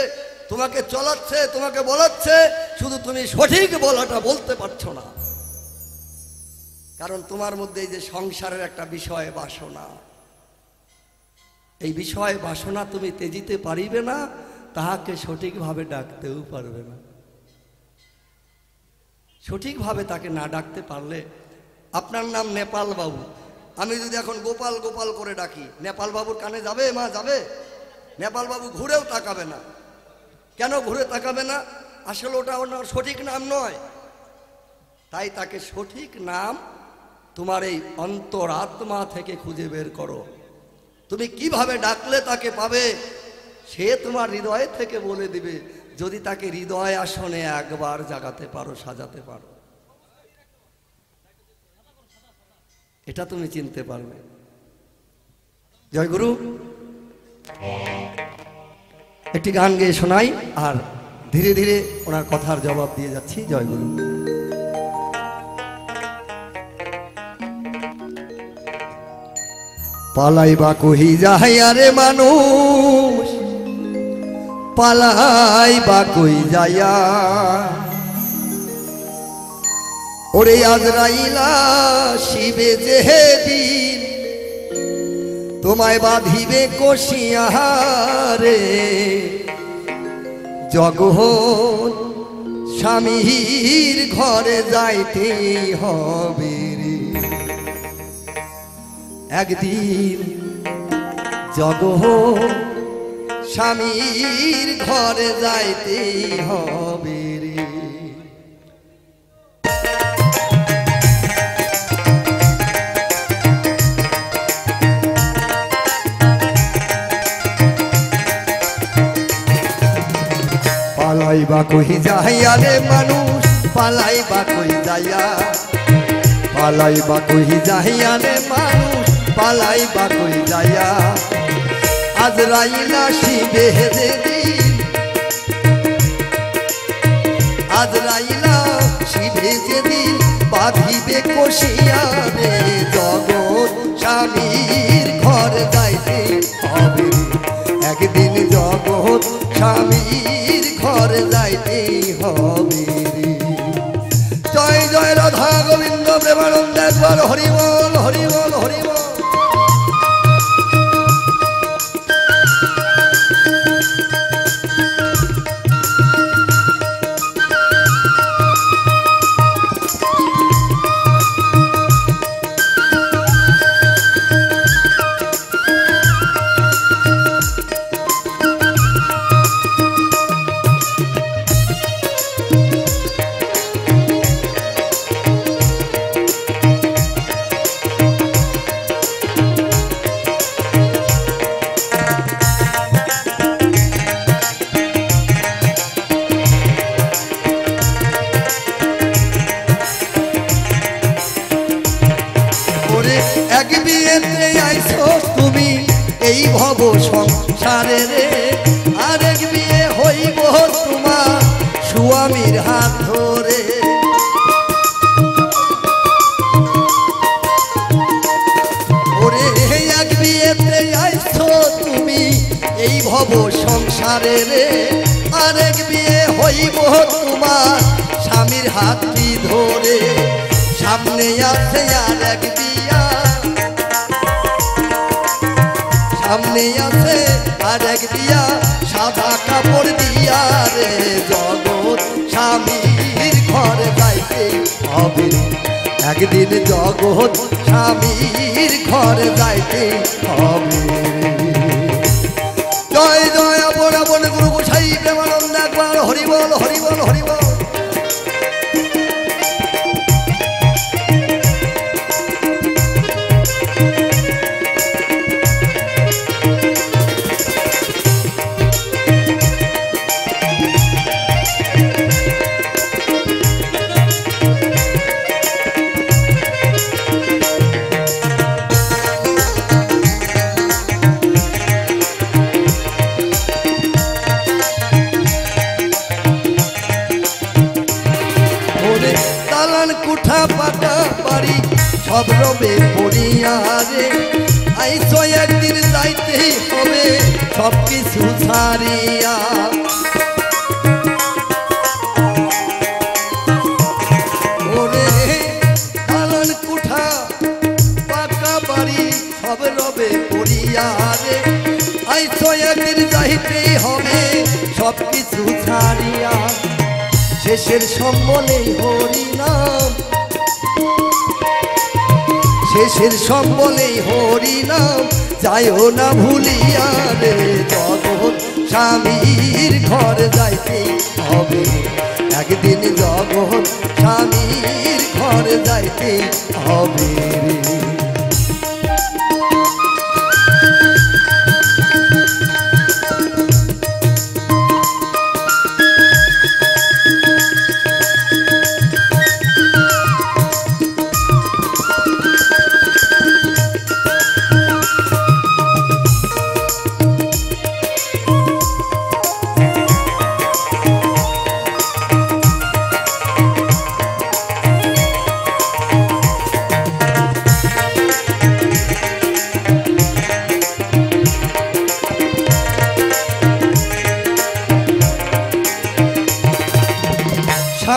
তোমাকে চলাচ্ছে, তোমাকে বলাচ্ছে, শুধু তুমি সঠিক বলাটা বলতে পারছো না। কারণ তোমার মধ্যে এই যে সংসারের একটা বিষয় বাসনা, এই বিষয় বাসনা তুমি তেজিতে পারিবে না, তাহাকে সঠিকভাবে ডাকতেও পারবে না। সঠিকভাবে তাকে না ডাকতে পারলে, আপনার নাম নেপাল বাবু, আমি যদি এখন গোপাল গোপাল করে ডাকি, নেপাল বাবুর কানে যাবে? মা যাবে? নেপাল বাবু ঘুরেও তাকাবে না। কেন ঘুরে তাকাবে না? আসলে ওটা ওনার সঠিক নাম নয়। তাই তাকে সঠিক নাম তোমার এই অন্তরাত্মা থেকে খুঁজে বের করো। তুমি কিভাবে ডাকলে তাকে পাবে, সে তোমার হৃদয় থেকে বলে দিবে, যদি তাকে হৃদয় আসনে একবার জাগাতে পারো, সাজাতে পারো, এটা তুমি চিনতে পারবে। জয় গুরু। একটি গান গেয়ে শোনাই, আর ধীরে ধীরে ওনার কথার জবাব দিয়ে যাচ্ছি। জয় গুরু। পালাই বা কহি যাই আরে মানুষ, পালাই বা কই যাইয়া, ওরে আজরাইলা শিবে যেদিন তোমায় বাঁধিবে কষিয়ারে, জগৎ স্বামীর ঘরে যাইতে হবে রে। একদিন জগৎ স্বামীর ঘরে যাইতে হবে রে। পালাই বা কই যাইয়া রে মানুষ, পালাই বা কই যাইয়া, পালাই বা কই যাইয়া রে মানুষ, পালাই বা কই যাইয়া, আজরাইলা শিবে যেদিন, আজরাইলা শিবে যেদিন বাঁধিবে কষিয়া রে, জগৎ স্বামীর ঘর যাইতে হবে রে। একদিন জগৎ স্বামীর ঘর যাইতে হবে রে। জয় জয় রাধা গোবিন্দ প্রেমানন্দ, একবার হরি বল, হরি বল, হরি বল। এক বিয়েতে আইছো তুমি এই ভব সংসারে রে, আরেক বিয়ে হইব তোমার স্বামীর হাত ধরে। ওরে এক বিয়েতে আইছো তুমি এই ভব সংসারে রে, আরেক বিয়ে হইব তোমার স্বামীর হাতটি ধরে। সামনে আছে আর এক বিয়া, সামনে আছে আর এক বিয়া, সাদা কাপড় দিয়া রে, জগৎ স্বামীর ঘরে যাইতে হবে। একদিন জগৎ স্বামীর ঘরে যাইতে হবে। জয় জয় আপন আপন গুরু গোসাই প্রেমানন্দ, একবার হরি বল, হরি বল, হরি বল। কুঠা পাতা বাড়ি সব রবে পড়িয়া রে, আইসো একদিন যাইতেই হবে সব কিছু ছাড়িয়া। ওরে দালান কুঠা পাকা বাড়ি সব রবে পড়িয়া রে, আইসো একদিন যাইতেই হবে সব কিছু ছাড়িয়া। শেষের সম্বলে হরি নাম, শেষের সম্বলে হরি নাম, যাইও না ভুলিয়া রে, জগৎ স্বামীর ঘর যাইতে হবে। একদিন জগৎ স্বামীর ঘর যাইতে হবে রে।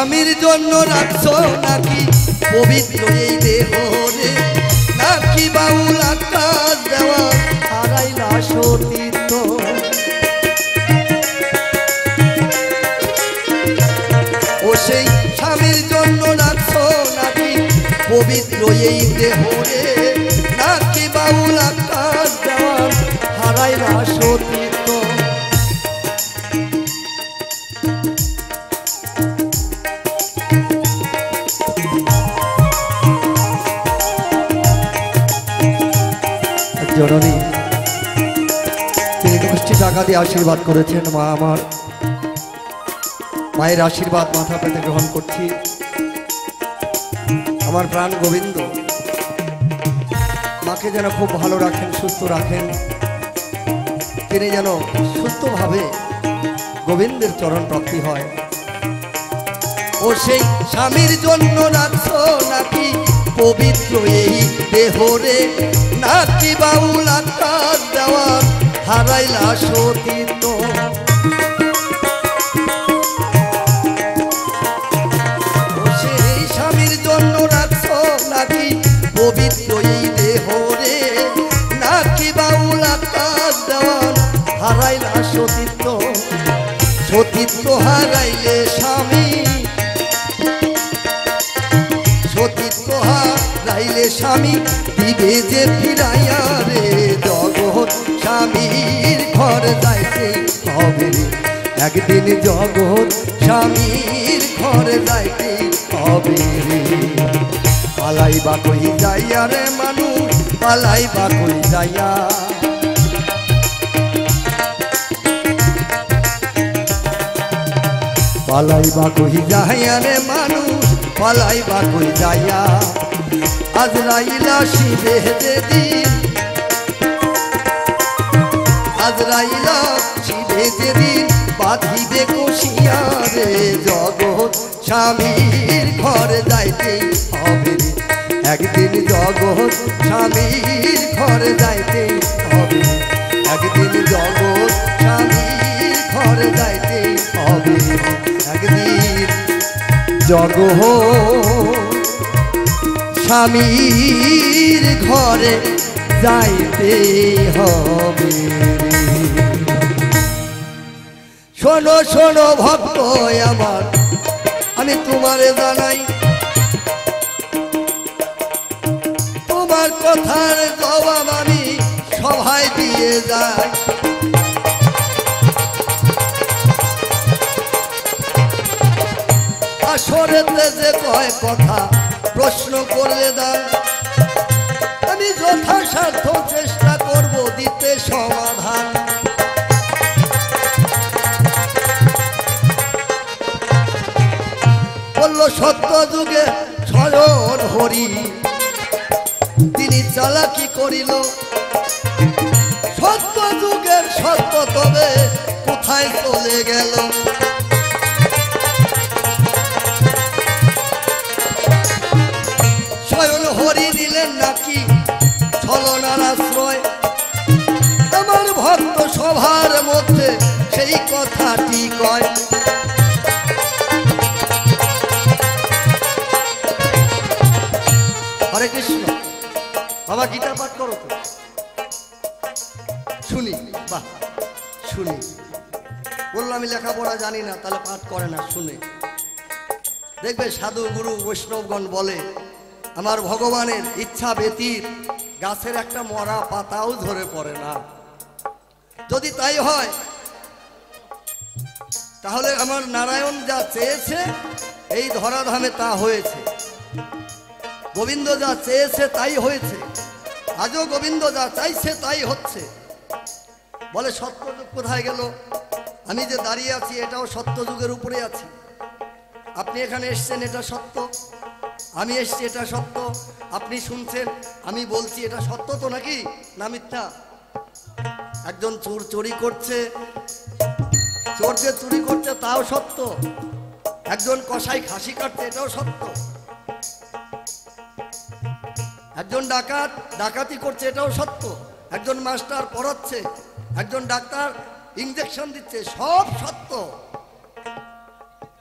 স্বামীর জন্য রাখছো নাকি পবিত্র এই দেহ রে, নাকি বাউল আকাশ দেওয়া হারাইলা সতীত্ব। ও সেই স্বামীর জন্য রাখছো নাকি পবিত্র এই দেহ রে, নাকি বাউল আকাশ দেওয়া হারাইলা সতীত্ব। জননী তিনি 10টি টাকা দিয়ে আশীর্বাদ করেছেন। মা আমার, মায়ের আশীর্বাদ মাথা পেতে গ্রহণ করছি। আমার প্রাণ গোবিন্দ মাকে যেন খুব ভালো রাখেন, সুস্থ রাখেন, তিনি যেন সুস্থভাবে গোবিন্দের চরণ প্রাপ্তি হয়। ও সেই স্বামীর জন্য রাখছো নাকি পবিত্র এই দেহ রে, নাকি বাউল আকাশ দেওয়া হারাইলা সতীত্ব। ও সেই স্বামীর জন্য রাখছো নাকি পবিত্র এই দেহ রে, নাকি বাউল আকাশ দেওয়া হারাইলা সতীত্ব। সতীত্ব হারাইলে স্বামী, সতীত্ব হারাইলে স্বামী দিবে যে ফিরাইয়া রে, জগৎ স্বামীর ঘর যাইতে হবে রে, একদিন জগৎ স্বামীর ঘর যাইতে হবে রে। পালাইবা কই যাইয়া রে মানুষ, পালাইবা কই যাইয়া, পালাইবা কই যাইয়া রে মানুষ, পালাইবা কই যাইয়া। আজরাইল আসিবে যেদিন, আজরাইল আসিবে যেদিন বাঁধিবে কষিয়া রে, জগৎ স্বামীর ঘর যাইতে হবে রে, একদিন জগৎ স্বামীর ঘর যাইতে হবে, একদিন জগৎ স্বামীর ঘর যাইতে হবে, একদিন জগৎ স্বামীর ঘরে যাইতে হবে। শোনো শোনো ভক্ত আমার, আমি তোমারে জানাই, তোমার কথার জবাব আমি সভায় দিয়ে যাই। আসরেতে যে কয় কথা প্রশ্ন করে দেয়, আমি যথাসাধ্য চেষ্টা করব দিতে সমাধান। বলল সত্য যুগে স্বয়ং হরি, তিনি চালাকি করিল, সত্য যুগের সত্য তবে কোথায় চলে গেল। স্বয়ং হরি দিলেন নাকি ছলনার আশ্রয়, আমার ভক্ত সভার মধ্যে সেই কথাটি কয়। হরে কৃষ্ণ। বাবা গীতা পাঠ করো তো, শুনি। বাহ, শুনি। বললো আমি লেখাপড়া জানি না, তাহলে পাঠ করে না, শুনে দেখবে। সাধু গুরু বৈষ্ণবগণ বলে আমার ভগবানের ইচ্ছা ব্যতীত গাছের একটা মরা পাতাও ঝরে পড়ে না। যদি তাই হয় তাহলে আমার নারায়ণ যা চেয়েছে এই ধরাধামে তা হয়েছে, গোবিন্দ যা চেয়েছে তাই হয়েছে, আজও গোবিন্দ যা চাইছে তাই হচ্ছে। বলে সত্যযুগ কোথায় গেল? আমি যে দাঁড়িয়ে আছি এটাও সত্যযুগের উপরে আছি। আপনি এখানে এসছেন এটা সত্য, আমি এসছি এটা সত্য, আপনি শুনছেন আমি বলছি এটা সত্য তো নাকি না মিথ্যা? একজন চোর চুরি করছে, চোর যে চুরি করছে তাও সত্য, একজন কসাই খাসি কাটছে এটাও সত্য, একজন ডাকাত ডাকাতি করছে এটাও সত্য, একজন মাস্টার পড়াচ্ছে, একজন ডাক্তার ইঞ্জেকশন দিচ্ছে, সব সত্য।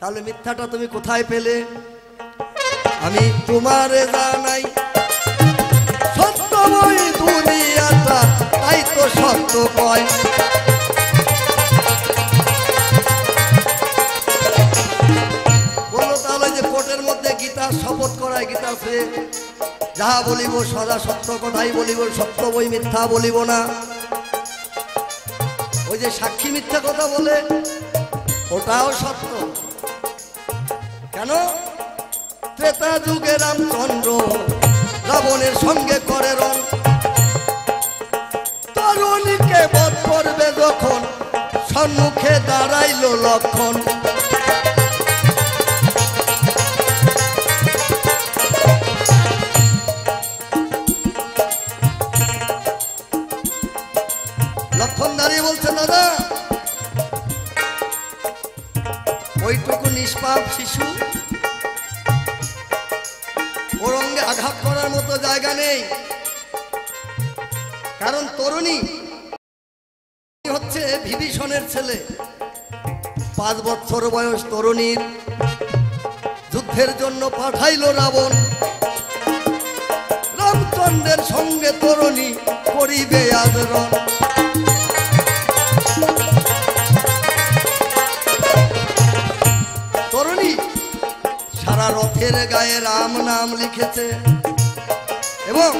তাহলে মিথ্যাটা তুমি কোথায় পেলে? আমি তোমারে জানাই সত্যময় দুনিয়াটা, তাই তো সত্য কয়। বললো তাহলে যে কোর্টের মধ্যে গীতা শপথ করায়, গীতা সে যাহা বলিব সদা সত্য কথাই বলিব, সত্য বই মিথ্যা বলিব না। ওই যে সাক্ষী মিথ্যা কথা বলে ওটাও সত্য। কেন? ত্রেতা যুগে রামচন্দ্র রাবণের সঙ্গে করে রণ, তরুণীকে বধ করবে যখন সম্মুখে দাঁড়াইল লক্ষণ। লক্ষণ দাঁড়িয়ে বলছে, দাদা ওইটুকু নিষ্পাপ শিশু, ওর অঙ্গে আঘাত করার মতো জায়গা নেই। কারণ তরুণী হচ্ছে বিভীষণের ছেলে। 5 বছর বয়স তরুণীর যুদ্ধের জন্য পাঠাইল রাবণ। রামচন্দ্রের সঙ্গে তরুণী করিবে আজ রণ। তরুণী সারা রথের গায়ে রাম নাম লিখেছে এবং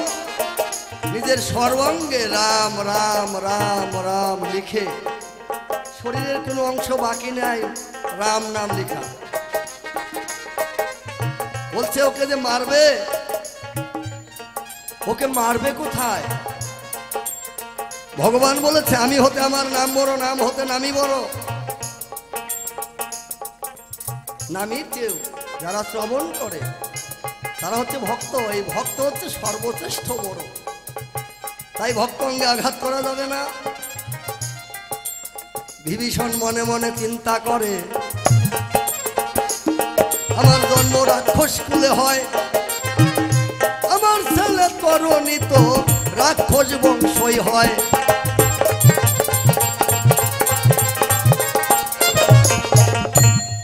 নিজের সর্বাঙ্গে রাম রাম রাম রাম লিখে শরীরের কোনো অংশ বাকি নাই, রাম নাম লিখা। বলছে ওকে যে মারবে, ওকে মারবে কোথায়? ভগবান বলেছে আমি হতে আমার নাম বড়, নাম হতে নামি বড়। নামির চেয়েও যারা শ্রবণ করে তারা হচ্ছে ভক্ত। এই ভক্ত হচ্ছে সর্বশ্রেষ্ঠ বড়। তাই ভক্ত অঙ্গে আঘাত করা যাবে না। বিভীষণ মনে মনে চিন্তা করে, আমার জন্ম রাক্ষস কুলে হয়, আমার ছেলে তরুণী তো রাক্ষস বংশই হয়।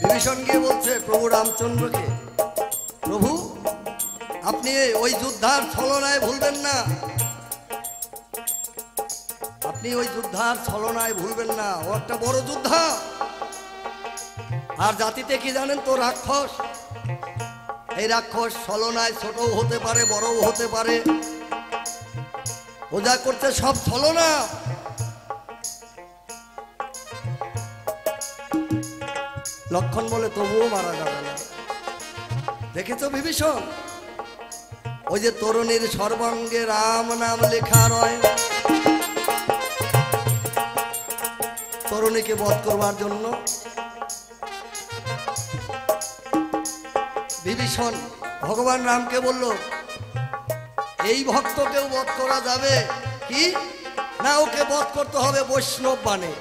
বিভীষণ গিয়ে বলছে প্রভু রামচন্দ্রকে, প্রভু আপনি ওই যুদ্ধার ছলনায় ভুলবেন না, আপনি ওই যুদ্ধার ছলনায় ভুলবেন না। ও একটা বড় যোদ্ধা। আর জাতিতে কি জানেন তো? রাক্ষস। এই রাক্ষস ছলনায় ছোটও হতে পারে, বড়ও হতে পারে। ও যা করছে সব ছলনা। লক্ষণ বলে তবুও মারা যাবে না। দেখেছো বিভীষণ? ওই যে তরুণীর সর্বাঙ্গে রাম নাম লেখা রয়, তরুণীকে বধ করবার জন্য বিভীষণ ভগবান রামকে বলল, এই ভক্তকেও বধ করা যাবে কি না? ওকে বধ করতে হবে বৈষ্ণব বাণে।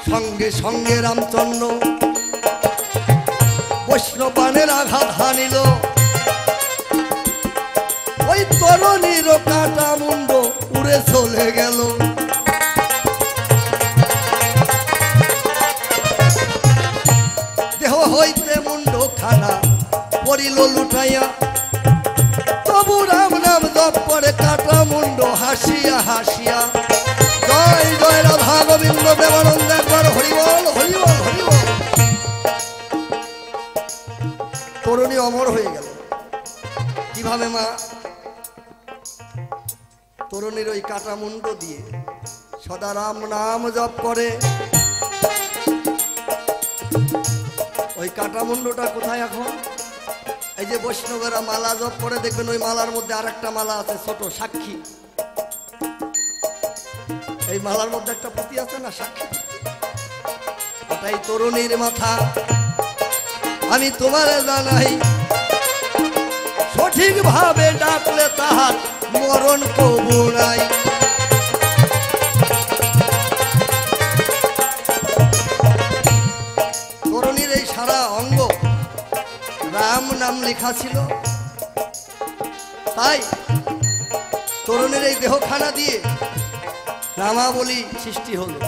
সঙ্গে সঙ্গে রামচন্দ্র বৈষ্ণব বাণের আঘাত হানিল। ওই তরুণীর কাটা মুন্ড উড়ে চলে গেল। দেহ হইতে মুন্ড খানা পড়িল লুটাইয়া, তবু রাম নাম জপ করে কাটা মুন্ড হাসিয়া হাসিয়া। জয় জয় রাধা গোবিন্দ প্রেমানন্দ, একবার হরিবল হরিবল হরিবল। তরুণী অমর হয়ে গেল। কিভাবে মা? তরুণীর ওই কাটা মুন্ড দিয়ে সদা রাম নাম জপ করে। ওই কাটা মুন্ডটা কোথায় এখন? এই যে বৈষ্ণবেরা মালা জপ করে, দেখবেন ওই মালার মধ্যে আর একটা মালা আছে ছোট, সাক্ষী। এই মালার মধ্যে একটা পুঁতি আছে না, সাক্ষী। ওটাই তরুণীর মাথা। আমি তোমারে জানাই, সঠিক ভাবে ডাকলে তাহার মরণ কবু নাই। তরুণীর এই সারা অঙ্গ রাম নাম লেখা ছিল। তাই তরুণীর এই দেহখানা দিয়ে নামাবলী সৃষ্টি হলো।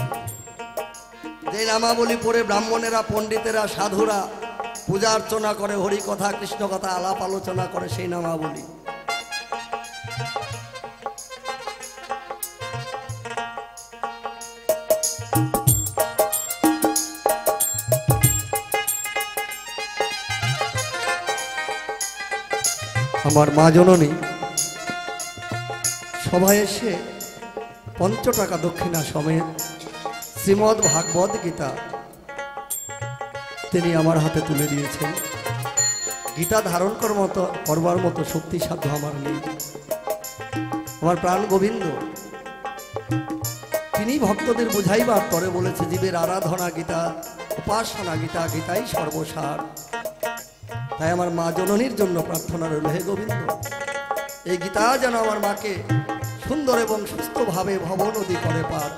যে নামাবলী পড়ে ব্রাহ্মণেরা, পণ্ডিতেরা, সাধুরা পূজা অর্চনা করে, হরি কথা কৃষ্ণ কথা আলাপ আলোচনা করে, সেই নামাবলী। আমার মা জননী সবাই এসে ৫ টাকা দক্ষিণা সমেত শ্রীমদ্ ভাগবত গীতা তিনি আমার হাতে তুলে দিয়েছেন। গীতা ধারণ করবার মতো শক্তি সাধ্য আমার নেই। আমার প্রাণ গোবিন্দ তিনি ভক্তদের বুঝাইবার তরে বলেছে, জীবের আরাধনা গীতা, উপাসনা গীতা, গীতাই সর্বসার। তাই আমার মা জননীর জন্য প্রার্থনা রইল, হে গোবিন্দ এই গীতা যেন আমার মাকে সুন্দর এবং সুস্থভাবে ভব নদী করে পার।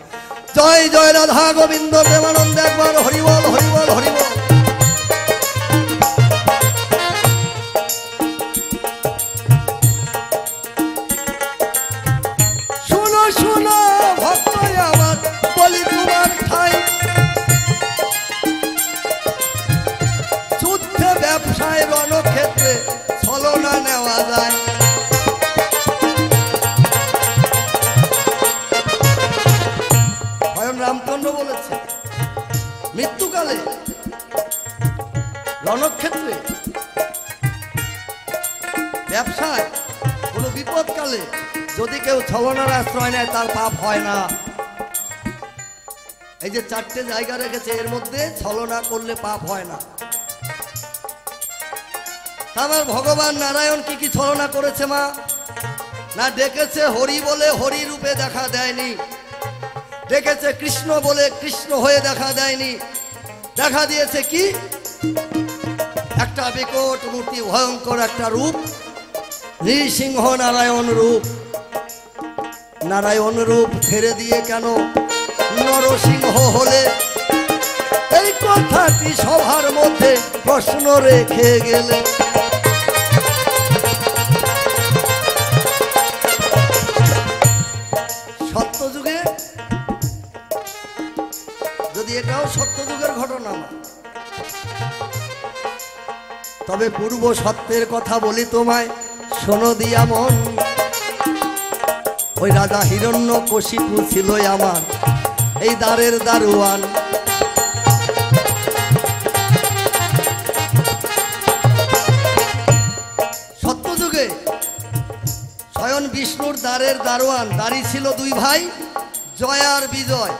জয় জয় রাধা গোবিন্দ প্রেমানন্দ, একবার হরিবল হরিবল হরিবল। শুনো শুনো ভক্ত আমার বলি তোমার ঠাই, যুদ্ধে ব্যবসায় রণক্ষেত্রে ছলনা নেওয়া যায়। রামচন্দ্র বলেছে মৃত্যুকালে রণক্ষেত্রে ব্যবসায় কোনো বিপদকালে যদি কেউ ছলনার আশ্রয় নেয় তার পাপ হয় না। এই যে 4টে জায়গা রেখেছে, এর মধ্যে ছলনা করলে পাপ হয় না। আমার ভগবান নারায়ণ কি কি ছলনা করেছে মা? না ডেকেছে হরি বলে হরি রূপে দেখা দেয়নি, ডেকেছে কৃষ্ণ বলে কৃষ্ণ হয়ে দেখা দেয়নি, দেখা দিয়েছে কি একটা বিকট মূর্তি, ভয়ঙ্কর একটা রূপ, নৃসিংহ নারায়ণ রূপ। নারায়ণ রূপ ছেড়ে দিয়ে কেন নরসিংহ হলে? এই কথাটি সবার মধ্যে প্রশ্ন রেখে গেলে। সত্যযুগে যদি এটাও সত্যযুগের ঘটনা, তবে পূর্ব সত্যের কথা বলি তোমায়, শোনো দিয়া মন। ওই রাজা হিরণ্যকশিপু ছিল আমার এই দ্বারের দারোয়ান। সত্যযুগে স্বয়ং বিষ্ণুর দ্বারের দারোয়ান, দাঁড়ি ছিল 2 ভাই, জয় আর বিজয়।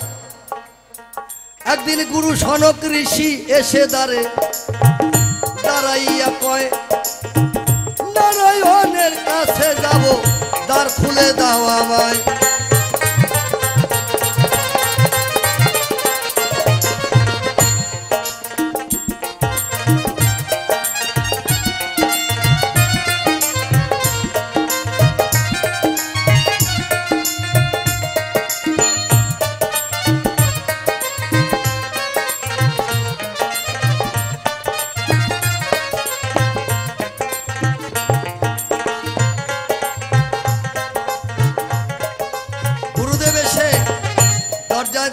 একদিন গুরু সনক ঋষি এসে দ্বারে দাঁড়াইয়া কয়, নারায়ণের কাছে যাব, দ্বার খুলে দাও আমায়।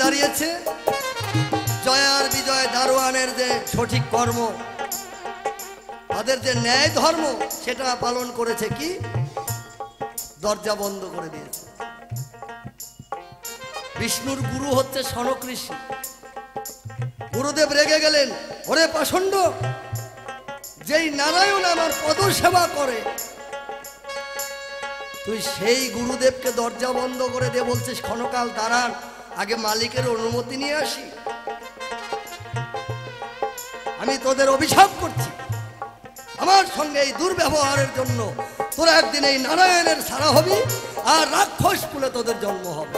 দাঁড়িয়েছে জয় আর বিজয় দারোয়ানের যে সঠিক কর্ম, তাদের যে ন্যায় ধর্ম, সেটা পালন করেছে কি? দরজা বন্ধ করে দিয়েছে। বিষ্ণুর গুরু হচ্ছে সনক ঋষি। গুরুদেব রেগে গেলেন, ওরে পাষণ্ড, যেই নারায়ণ আমার পদ সেবা করে, তুই সেই গুরুদেবকে দরজা বন্ধ করে দে বলছিস? ক্ষণকাল দাঁড়ান, আগে মালিকের অনুমতি নিয়ে আসি। আমি তোদের অভিশাপ করছি, আমার সঙ্গে এই দুর্ব্যবহারের জন্য তোরা একদিন এই নারায়ণের ছাড়া হবি, আর রাক্ষস কুলে তোদের জন্ম হবে।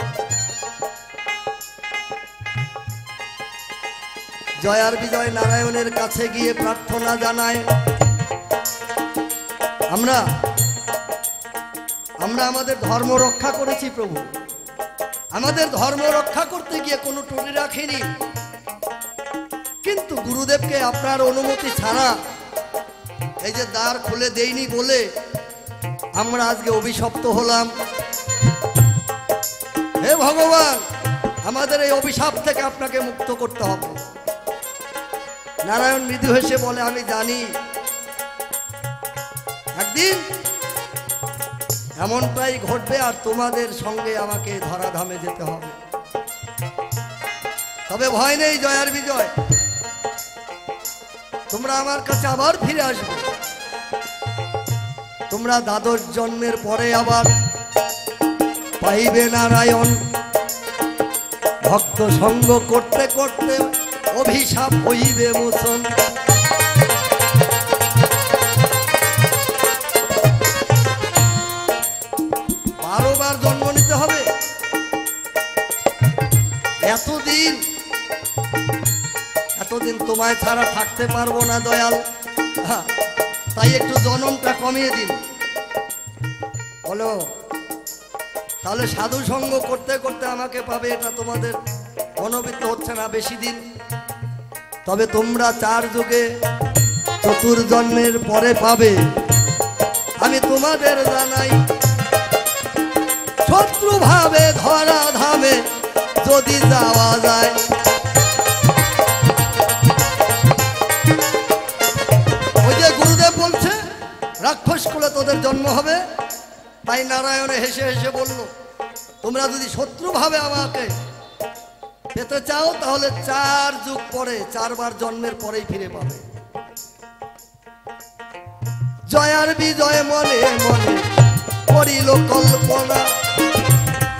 জয় আর বিজয় নারায়ণের কাছে গিয়ে প্রার্থনা জানায়, আমরা আমাদের ধর্ম রক্ষা করেছি প্রভু, আমাদের ধর্ম রক্ষা করতে গিয়ে কোনো ত্রুটি রাখিনি, কিন্তু গুরুদেবকে আপনার অনুমতি ছাড়া এই যে দ্বার খুলে দেইনি বলে আমরা আজকে অভিশপ্ত হলাম। হে ভগবান, আমাদের এই অভিশাপ থেকে আপনাকে মুক্ত করতে হবে। নারায়ণ মৃদু হেসে বলে, আমি জানি একদিন এমনটাই ঘটবে, আর তোমাদের সঙ্গে আমাকে ধরাধামে যেতে হবে। তবে ভয় নেই, জয়ার বিজয়, তোমরা আমার কাছে আবার ফিরে আসবে। তোমরা দ্বাদশ জন্মের পরে আবার পাইবে নারায়ণ। ভক্ত সঙ্গ করতে করতে অভিশাপ হইবে মোচন। 12 বার জন্ম নিতে হবে। এতদিন তোমায় ছাড়া থাকতে পারবো না দয়াল, তাই একটু জন্মটা কমিয়ে দিন। বলো, তাহলে সাধু সঙ্গ করতে করতে আমাকে পাবে, এটা তোমাদের মনোবিত্ত হচ্ছে না বেশি দিন। তবে তোমরা 4 যুগে চতুর্জন্মের পরে পাবে। আমি তোমাদের জানাই, শত্রু ভাবে ধরা ধামে যদি যাওয়া যায়, ওই যে গুরুদেব বলছে রাক্ষস কুলে তোদের জন্ম হবে। তাই নারায়ণে হেসে হেসে বলল, তোমরা যদি শত্রু ভাবে আমাকে পেতে চাও তাহলে 4 যুগ পরে 4 বার জন্মের পরেই ফিরে পাবে। জয়ার বিজয় মনে মনে করিল কল্পনা,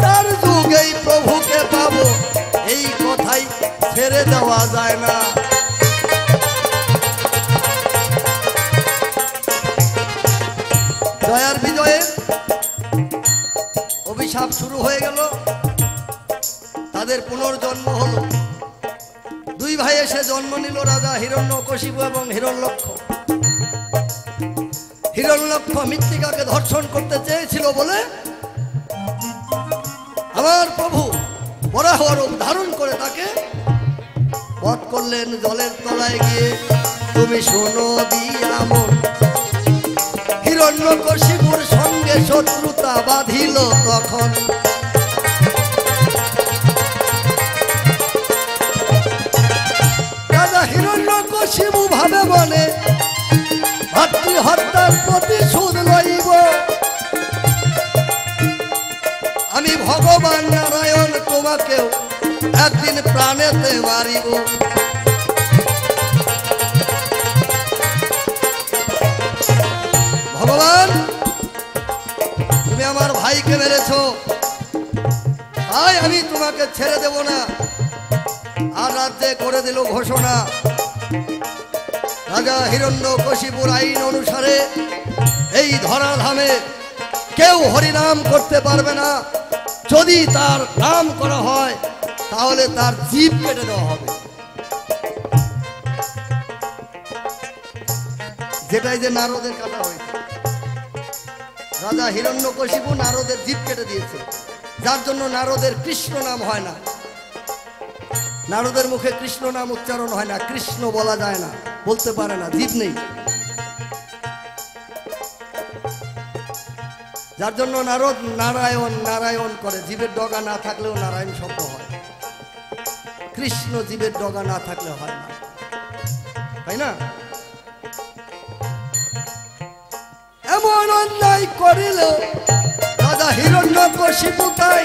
4 যুগেই প্রভুকে পাবো, এই কথাই ছেড়ে দেওয়া যায় না। জয়ার বিজয়ের অভিশাপ শুরু হয়ে গেল। তাদের পুনর্জন্ম হলো। 2 ভাই এসে জন্ম নিল, রাজা হিরণ্যকশিপু এবং হিরণ্যক্ষ। হিরণ্যক্ষ মৃত্তিকাকে ধর্ষণ করতে চেয়েছিল বলে আমার প্রভু বরাহ রূপ ধারণ করে তাকে বধ করলেন জলের তলায় গিয়ে। তুমি শোনো দিয়া মন, হিরণ্যকশিপুর সঙ্গে শত্রুতা বাঁধিল তখন। রাজা হিরণ্যকশিপু ভাবে বলে, ভাতৃ হত্যার প্রতিশোধ লইব। আমি ভগবান নারায়ণ তোমাকেও একদিন প্রাণেতে মারিব। ভগবান, তুমি আমার ভাইকে মেরেছ, তাই আমি তোমাকে ছেড়ে দেব না। আর রাজ্যে করে দিল ঘোষণা, রাজা হিরণ্যকশিপুর আইন অনুসারে এই ধরাধামে কেউ হরিনাম করতে পারবে না। যদি তার নাম করা হয় তাহলে তার জিভ কেটে দেওয়া হবে। যেটাই যে নারদের কথা হয়েছে, রাজা হিরণ্যকশিপু নারদের জিভ কেটে দিয়েছে, যার জন্য নারদের কৃষ্ণ নাম হয় না। নারদের মুখে কৃষ্ণ নাম উচ্চারণ হয় না, কৃষ্ণ বলা যায় না, বলতে পারে না, জিভ নেই। যার জন্য নারদ নারায়ণ নারায়ণ করে, জীবের ডগা না থাকলেও নারায়ণ শব্দ হয়। কৃষ্ণ জীবের ডগা না থাকলে হয় না, তাই না? এমন অন্যায় করিল রাজা হিরণ্যকশিপু, তাই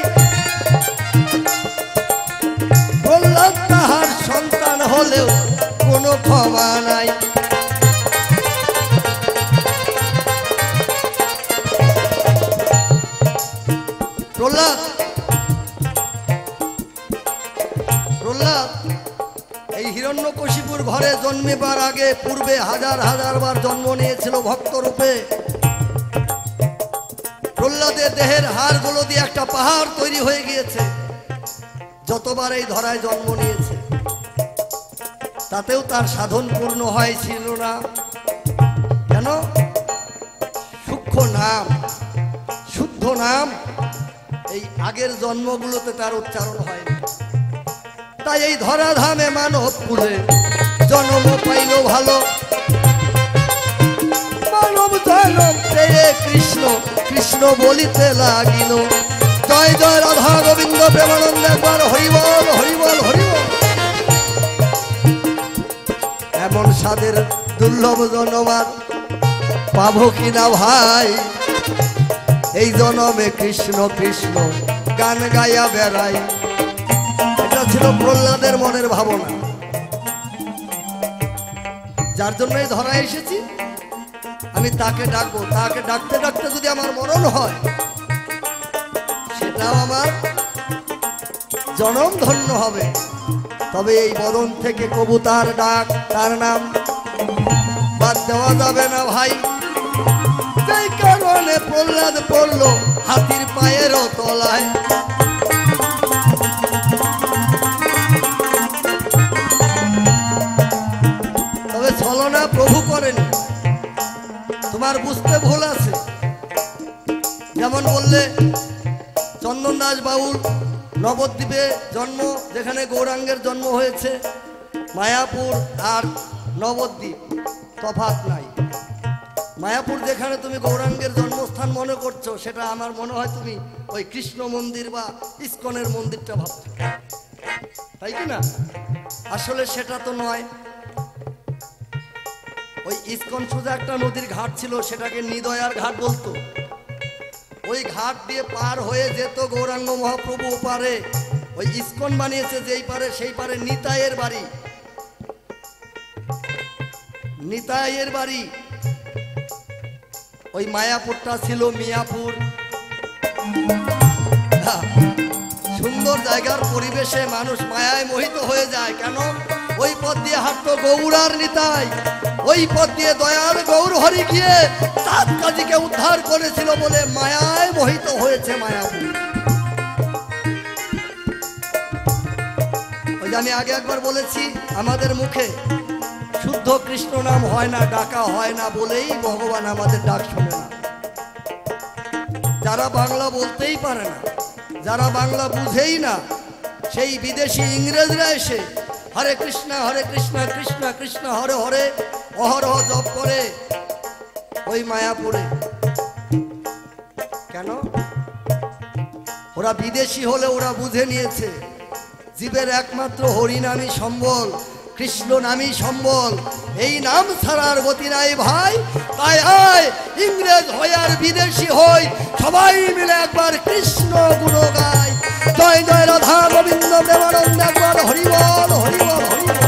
প্রহ্লাদ তাহার সন্তান হলেও কোনো ক্ষমা নাই। প্রহ্লাদ এই হিরণ্যকশিপুর ঘরে জন্মিবার আগে পূর্বে হাজার হাজার বার জন্ম নিয়েছিল ভক্ত রূপে। প্রহ্লাদের দেহের হাড়গুলো দিয়ে একটা পাহাড় তৈরি হয়ে গিয়েছে। যতবার এই ধরায় জন্ম নিয়েছে তাতেও তার সাধন পূর্ণ হয়েছিল না। কেন? সূক্ষ্ম নাম, শুদ্ধ নাম এই আগের জন্মগুলোতে তার উচ্চারণ হয়নি। তাই এই ধরাধামে মানব কুলে জন্ম পাইল ভালো। মানব জন্ম পেয়ে কৃষ্ণ কৃষ্ণ বলিতে লাগিল। জয় জয় রাধা গোবিন্দ প্রেমানন্দ একবার হরিবল হরিবল হরিবল। এমন স্বাদের দুর্লভ জনমার পাবো কিনা ভাই, এই জনমে কৃষ্ণ কৃষ্ণ গান গাইয়া বেড়াই। এটা ছিল প্রহ্লাদের মনের ভাবনা, যার জন্যই ধরা এসেছি। আমি তাকে ডাকবো, তাকে ডাকতে ডাকতে যদি আমার মরণ হয় সেটাও আমার জনম ধন্য হবে। তবে এই বদন থেকে কবুতার ডাক, তার নাম বাদ দেওয়া যাবে না ভাই। সেই কারণে প্রহ্লাদ পড়লো হাতির পায়েরও তলায়। তবে ছলনা প্রভু করেন, তোমার বুঝতে ভুল আছে। যেমন বললে চন্দন দাস বাউল নবদ্বীপে জন্ম, যেখানে গৌরাঙ্গের জন্ম হয়েছে। মায়াপুর আর নবদ্বীপ তফাৎ নাই। মায়াপুর যেখানে তুমি গৌরাঙ্গের জন্মস্থান মনে করছো, সেটা আমার মনে হয় তুমি ওই কৃষ্ণ মন্দির বা ইস্কনের মন্দিরটা ভাবছো, তাই কি না? আসলে সেটা তো নয়। ওই ইস্কন সোজা একটা নদীর ঘাট ছিল, সেটাকে নিদয়ার ঘাট বলতো। ওই ঘাট দিয়ে পার হয়ে যেত গৌরাঙ্গ মহাপ্রভু পারে। ওই ইস্কন বানিয়েছে যেই পারে, সেই পারে নিতাইয়ের বাড়ি। নিতাইয়ের বাড়ি ওই মায়াপুরটা ছিল মিয়াপুর। সুন্দর জায়গার পরিবেশে মানুষ মায়ায় মোহিত হয়ে যায়। কেন? ওই পথ দিয়ে হাঁটতো গৌরার নিতাই, ওই পথ দিয়ে দয়াল গৌর হরি গিয়ে সাত কাজীকে উদ্ধার করেছিল বলে মায়ায় মোহিত হয়েছে মায়াপুর। ওই যে আমি আগে একবার বলেছি, আমাদের মুখে শুদ্ধ কৃষ্ণ নাম হয় না, ডাকা হয় না বলেই ভগবান আমাদের ডাক শোনে না। যারা বাংলা বলতেই পারে না, যারা বাংলা বুঝেই না, সেই বিদেশি ইংরেজরা এসে হরে কৃষ্ণ কৃষ্ণ কৃষ্ণ হরে হরে অহরহ জপ করে ওই মায়াপুরে। কেন? ওরা বিদেশি হলে ওরা বুঝে নিয়েছে জীবের একমাত্র হরিনামই সম্বল, কৃষ্ণ নামই সম্বল। এই নাম ছাড়ার গতি নাই ভাই। তাই আয় ইংরেজ হই আর বিদেশি হই, সবাই মিলে একবার কৃষ্ণ গুণ গাই। জয় জয় রাধা গোবিন্দ প্রেমানন্দ একবার হরিবল হরিবল হরিবল।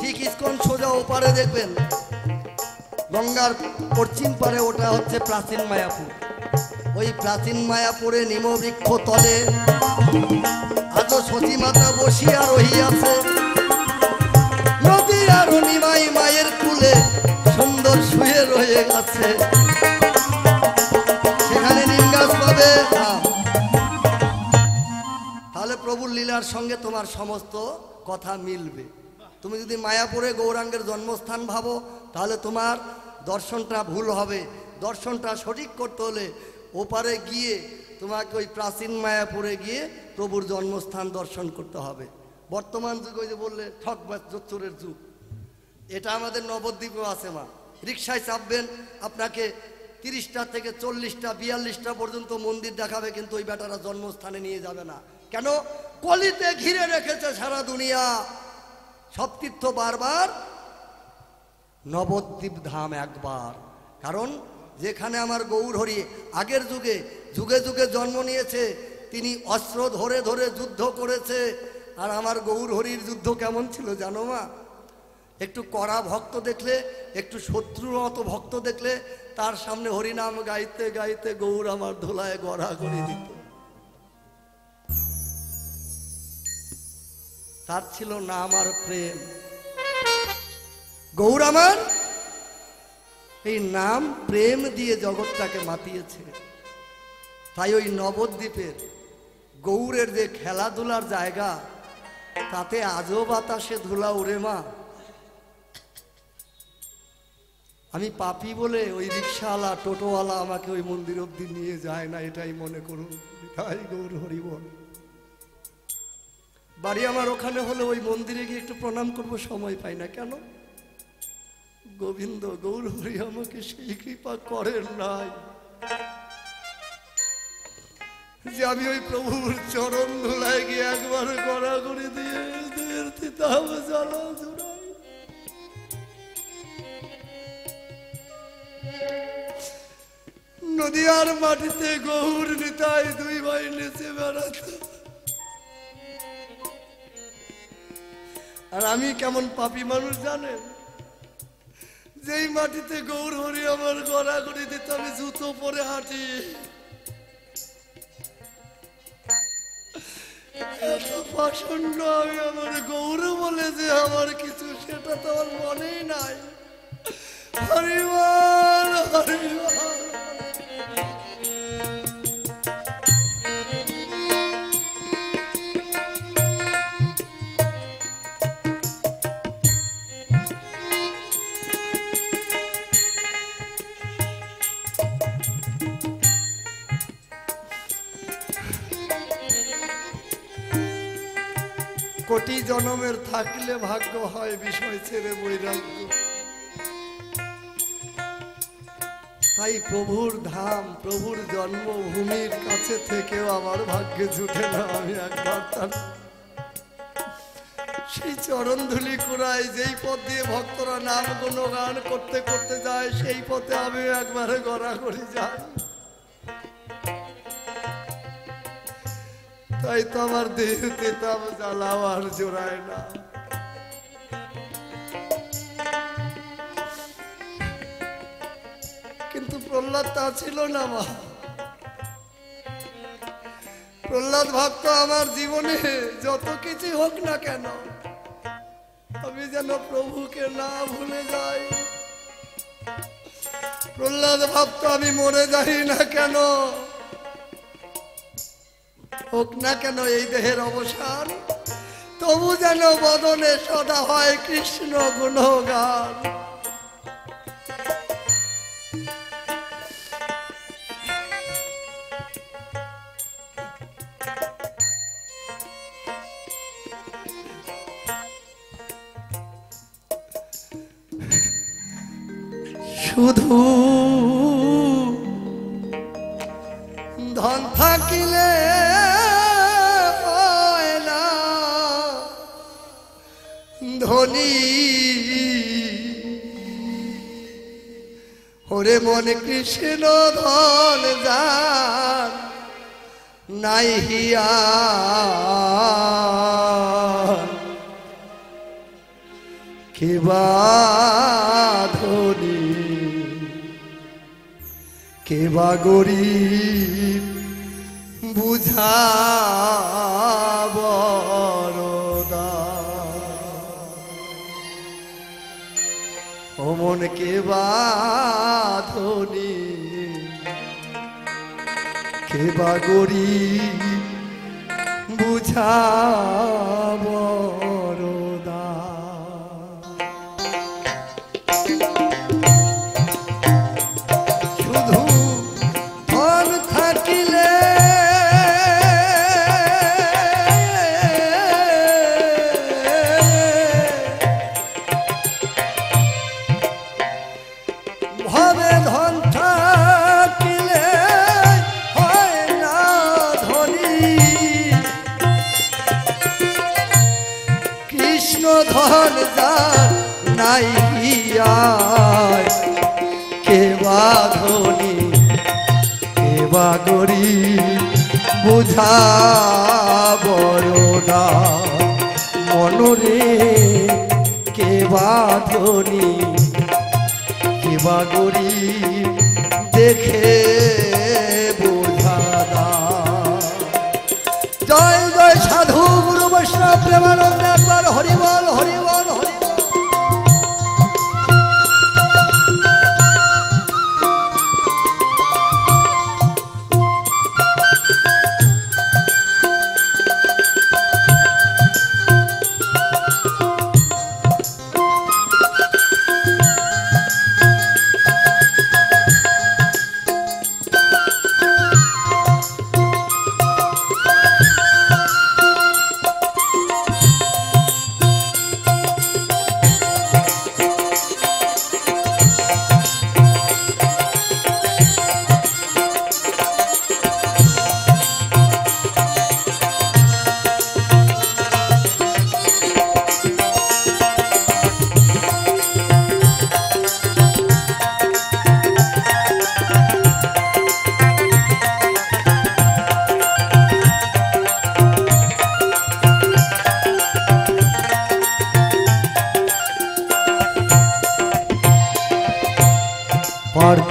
ঠিক ইস্কন সোজা ওপারে দেখবেন, গঙ্গার পশ্চিম পারে, ওটা হচ্ছে প্রাচীন মায়াপুর। ওই প্রাচীন মায়াপুরে নিমবৃক্ষ তলে আজও সতী মাতা বসিয়া রহিয়াছে। নদী আর নিমাই মায়ের কুলে সুন্দর শুয়ে রয়ে গেছে। সেখানে নিম গাছ পাবে। তাহলে প্রভুর লীলার সঙ্গে তোমার সমস্ত কথা মিলবে। তুমি যদি মায়াপুরে গৌরাঙ্গের জন্মস্থান ভাবো, তাহলে তোমার দর্শনটা ভুল হবে। দর্শনটা সঠিক করতে হলে ওপারে গিয়ে তোমাকে ওই প্রাচীন মায়াপুরে গিয়ে প্রভুর জন্মস্থান দর্শন করতে হবে। বর্তমান যুগ ওই যে বললে ঠক বা চোরের যুগ, এটা আমাদের নবদ্বীপেও আছে। মা রিক্সায় চাপবেন, আপনাকে 30টা থেকে 40টা 42টা পর্যন্ত মন্দির দেখাবে, কিন্তু ওই বেটারা জন্মস্থানে নিয়ে যাবে না। কেন? কলিতে ঘিরে রেখেছে সারা দুনিয়া। সব তীর্থ বারবার, নবদ্বীপ ধাম একবার। কারণ যেখানে আমার গৌর হরি আগের যুগে যুগে যুগে জন্ম নিয়েছে, তিনি অস্ত্র ধরে ধরে যুদ্ধ করেছে। আর আমার গৌর হরির যুদ্ধ কেমন ছিল জানো মা? একটু কড়া ভক্ত দেখলে, একটু শত্রুর মতো ভক্ত দেখলে, তার সামনে হরিনাম গাইতে গাইতে গৌর আমার ধোলায় গড়া করে দিত। তার ছিল নাম আর প্রেম। গৌর আমার এই নাম প্রেম দিয়ে জগৎটাকে মাতিয়েছে। তাই ওই নবদ্বীপের গৌরের যে খেলাধুলার জায়গা, তাতে আজও বাতাসে ধুলা উড়ে মা। আমি পাপী বলে ওই রিক্সাওয়ালা টোটোওয়ালা আমাকে ওই মন্দির অব্দি নিয়ে যায় না, এটাই মনে করুন। তাই গৌর হরি বল। বাড়ি আমার ওখানে হলে ওই মন্দিরে গিয়ে একটু প্রণাম করবো, সময় পাই না। কেন? গোবিন্দ গৌর হরি আমাকে সেই কৃপা করেন নাই। যে আমি ওই প্রভুর চরণ ধুলায় গিয়ে একবার গড়াগড়ি দিয়ে দিতাম জ্বালা জুড়াই। নদীয়ার মাটিতে গৌর নিতাই দুই ভাই নেচে বেড়াত। আর আমি কেমন পাপী মানুষ জানেন, যেই মাটিতে গৌর হরি আমার গড়াগড়ি দিতে আমি জুতো পরে হাঁটি। এত পাষণ্ড আমি, আমার গৌর বলে যে আমার কিছু, সেটা তো আমার মনেই নাই। হরিবল হরিবল। কোটি জনমের থাকলে ভাগ্য হয় বিষয় ছেড়ে বৈরাগ্য। তাই প্রভুর ধাম, প্রভুর জন্মভূমির কাছে থেকেও আমার ভাগ্যে জুটে না। আমি একবার তার সেই চরণ ধুলি কুড়াই, যেই পথ দিয়ে ভক্তরা নাম গুণগান করতে করতে যায়, সেই পথে আমি একবারে গড়াগড়ি যাই। তাই তো আমার দেহ তেতাম জ্বালাও আর জোড়ায় না। কিন্তু প্রহ্লাদ তা ছিল না মা। প্রহ্লাদ ভাবতো আমার জীবনে যত কিছু হোক না কেন আমি যেন প্রভুকে না ভুলে যাই। প্রহ্লাদ ভাবতো আমি মরে যাই না কেন, হোক না কেন এই দেহের অবসান, তবু যেন বদনে সদা হয় কৃষ্ণ গুণগান। শুধু ধন থাকিলে হয় না ধনী, ওরে মন কৃষ্ণ ধন যার নাই হিয়া, কেবা ধনী কেবা গরিব বুঝা বরদা। অমন কেবা ধনী কেবা গরিব বুঝা বরদা। ধন যার নাই হিয়ায়, কেবা ধনী কেবা গরিব বুঝা বরদা। মনরে কেবা ধনী কেবা গরিব দেখে বোঝা দা। জয় জয় সাধু গুরু বৈষ্ণব প্রেমানন্দ, একবার হরিবল হরিবল হরিবল।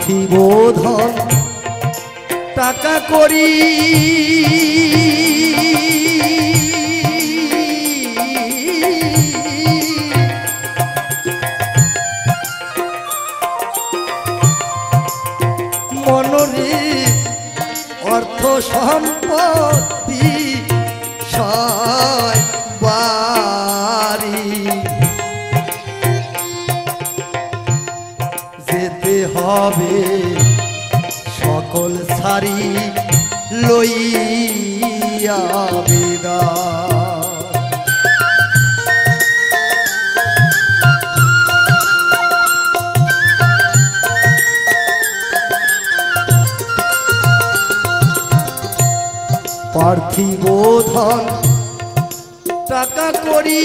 পার্থিব ধন টাকা করি মনরে অর্থ সম্পত্তি সয় বাড়ি যেতে হবে সকল সারি লইয়া বিদায়। পার্থিব ধন টাকা করি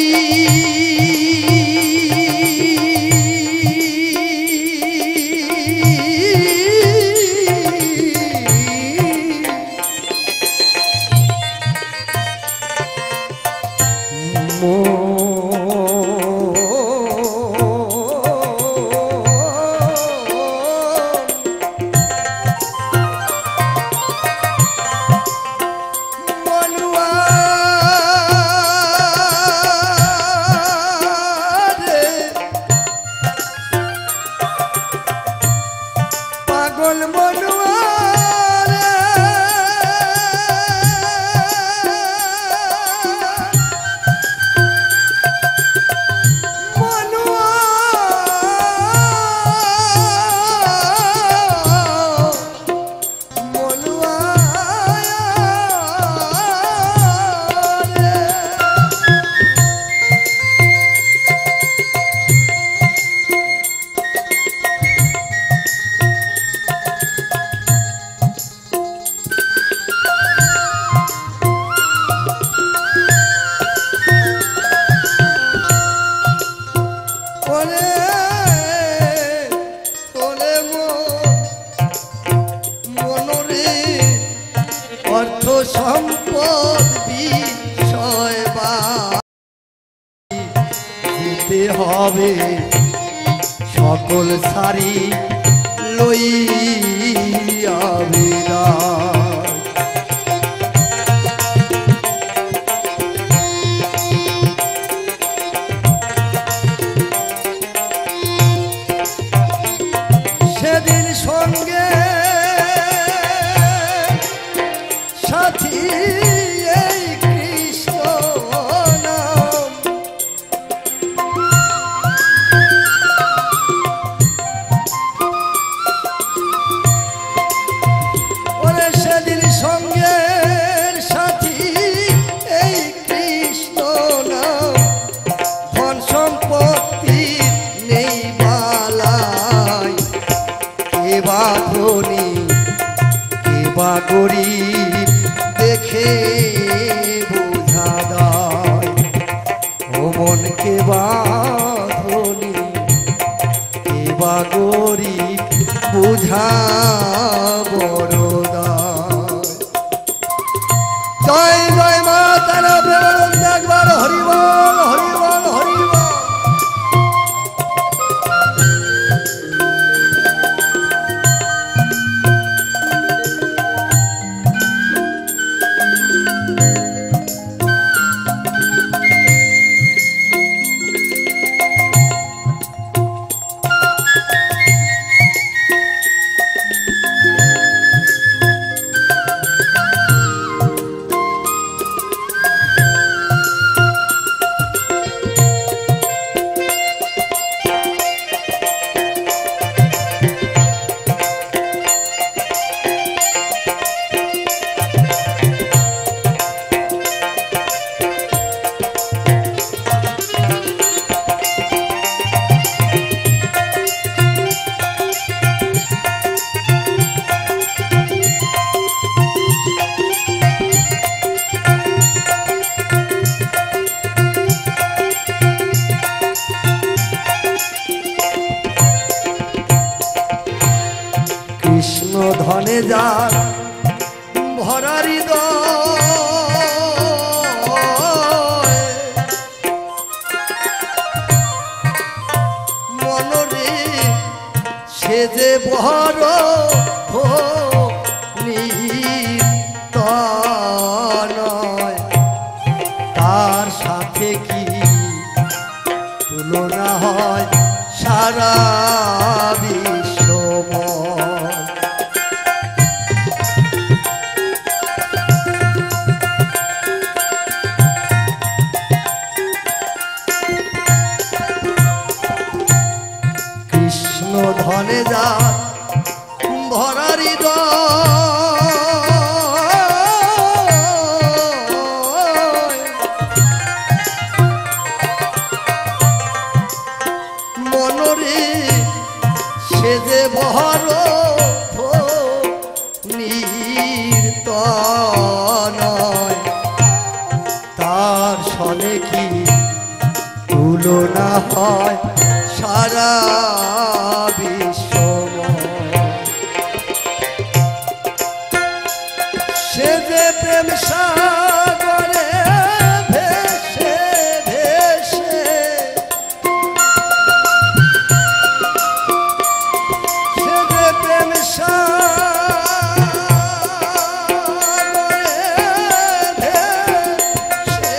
সম্পদ বিষয় যেতে হবে সকল সারি লইয়া বিদায়। সেদিন সঙ্গে সাথী এই কৃষ্ণ নাম ওরে সেদিন সঙ্গে সাথী এই কৃষ্ণ নাম ধন সম্পত্তি নেই বালাই কে বা ধনী কে বা গরিব দেখে বোঝা দায় ও মন কে বা ধনী কে বা গরিব বুঝা বড় দায়। জয় জয় মা তারা প্রেমানন্দ একবার হরিবল হরিবল হরিবল। কৃষ্ণ ধনে যার ভরা হৃদয় মনরে সে যে বড় তার সাথে কি তুলনা হয় সারা বিশ্বময়। কৃষ্ণ ধনে যা ভরা হৃদয়, মনরে সে যে বহর নির্তনয়, তার সনে কি তুলনা হয় সারা বিশ্বময়। সে যে প্রেম সাগরে ভেসে ভেসে, সে যে প্রেম সাগরে ভেসে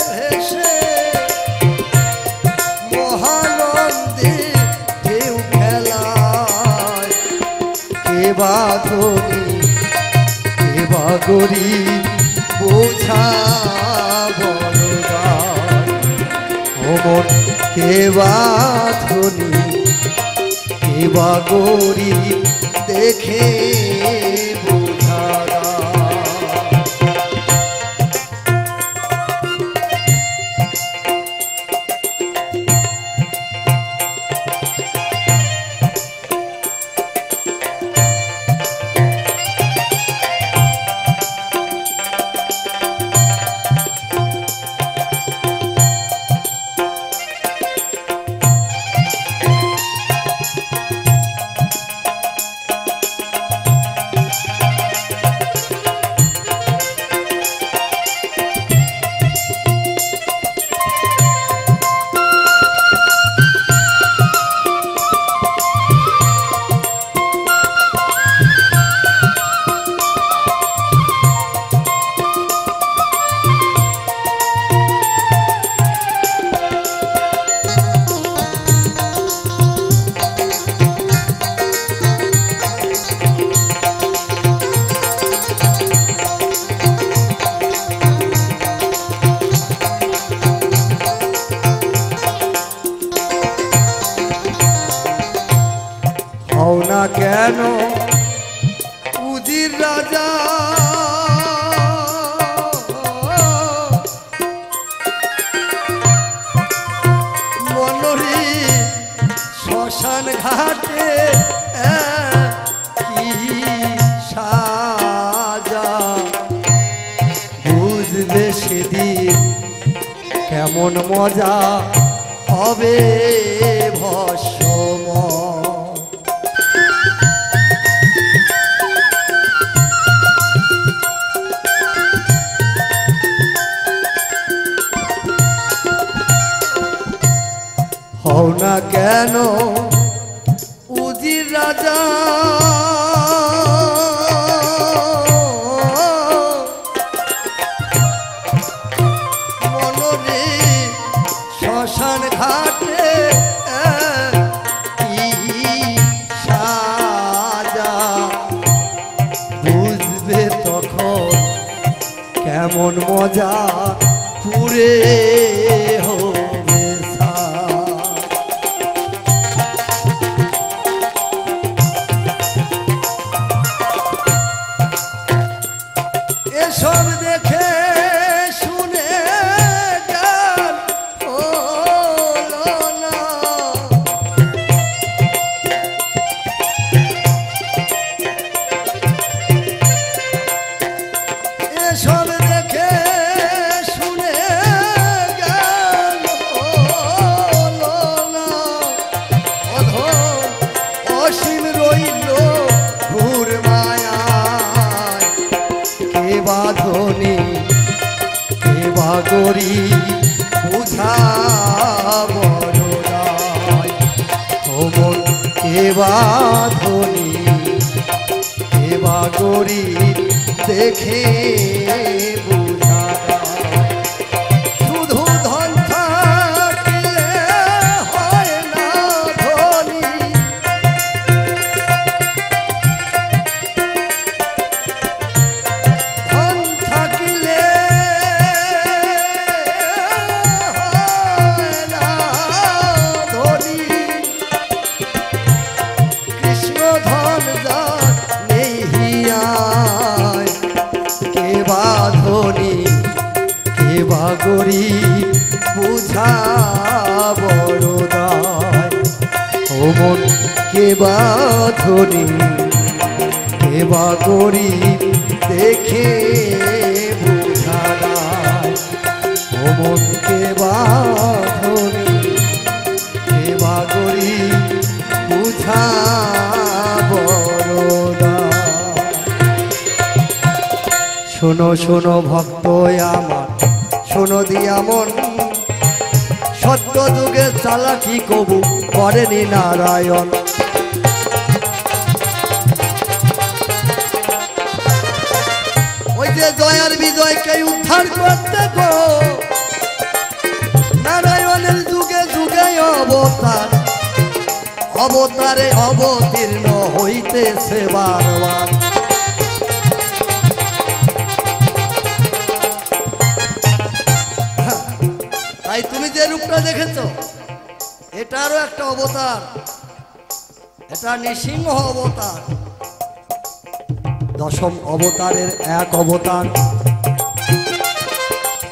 ভেসে মহানন্দে ঢেউ খেলায়, কে বা ধনী কে বা গরিব বোঝা বড়দান, অমন কে বা ধনী কে বা গরিব দেখে বোঝা দান। হও না কেন উজির রাজা, মনোরি শ্মশান ঘাটে কি সাজা, বুঝবে সেদিন কেমন মজা হবে ভস্মময়। হও না কেন উজির রাজা, মনরে শ্মশান ঘাটে কি সাজা, বুঝবে তখন কেমন মজা পুরে হবে সাজ। এসব দেখে শুনে জ্ঞান হলো না, এসব দেখে শুনে জ্ঞান হলো না, অধম অসীম রইল ঘুর মায়ায়, কে বা ধনী কে বা গরিব বুঝা বড়দায়, অমন কে বা ধনী কে বা গরিব দেখে বুঝা দায়। গরিব বুঝা বড় দায়। ও মন কে বা ধনী কে বা গরিব দেখে বুঝা দায়। ও মন কে বা ধনী কে বা গরিব বুঝা বড় দায়। শোনো শোনো ভক্ত আমার শোনো দিয়া মন, সত্য যুগে চালাকি কবু করেনি নারায়ণ। ওই যে জয়ার বিজয়কে উদ্ধার করতে গো নারায়ণের যুগে যুগে অবতার, অবতারে অবতীর্ণ হইতেছে বারবার। তাই তুমি যে রূপটা দেখেছ এটারও একটা অবতার, এটা নৃসিংহ অবতার, দশম অবতারের এক অবতার,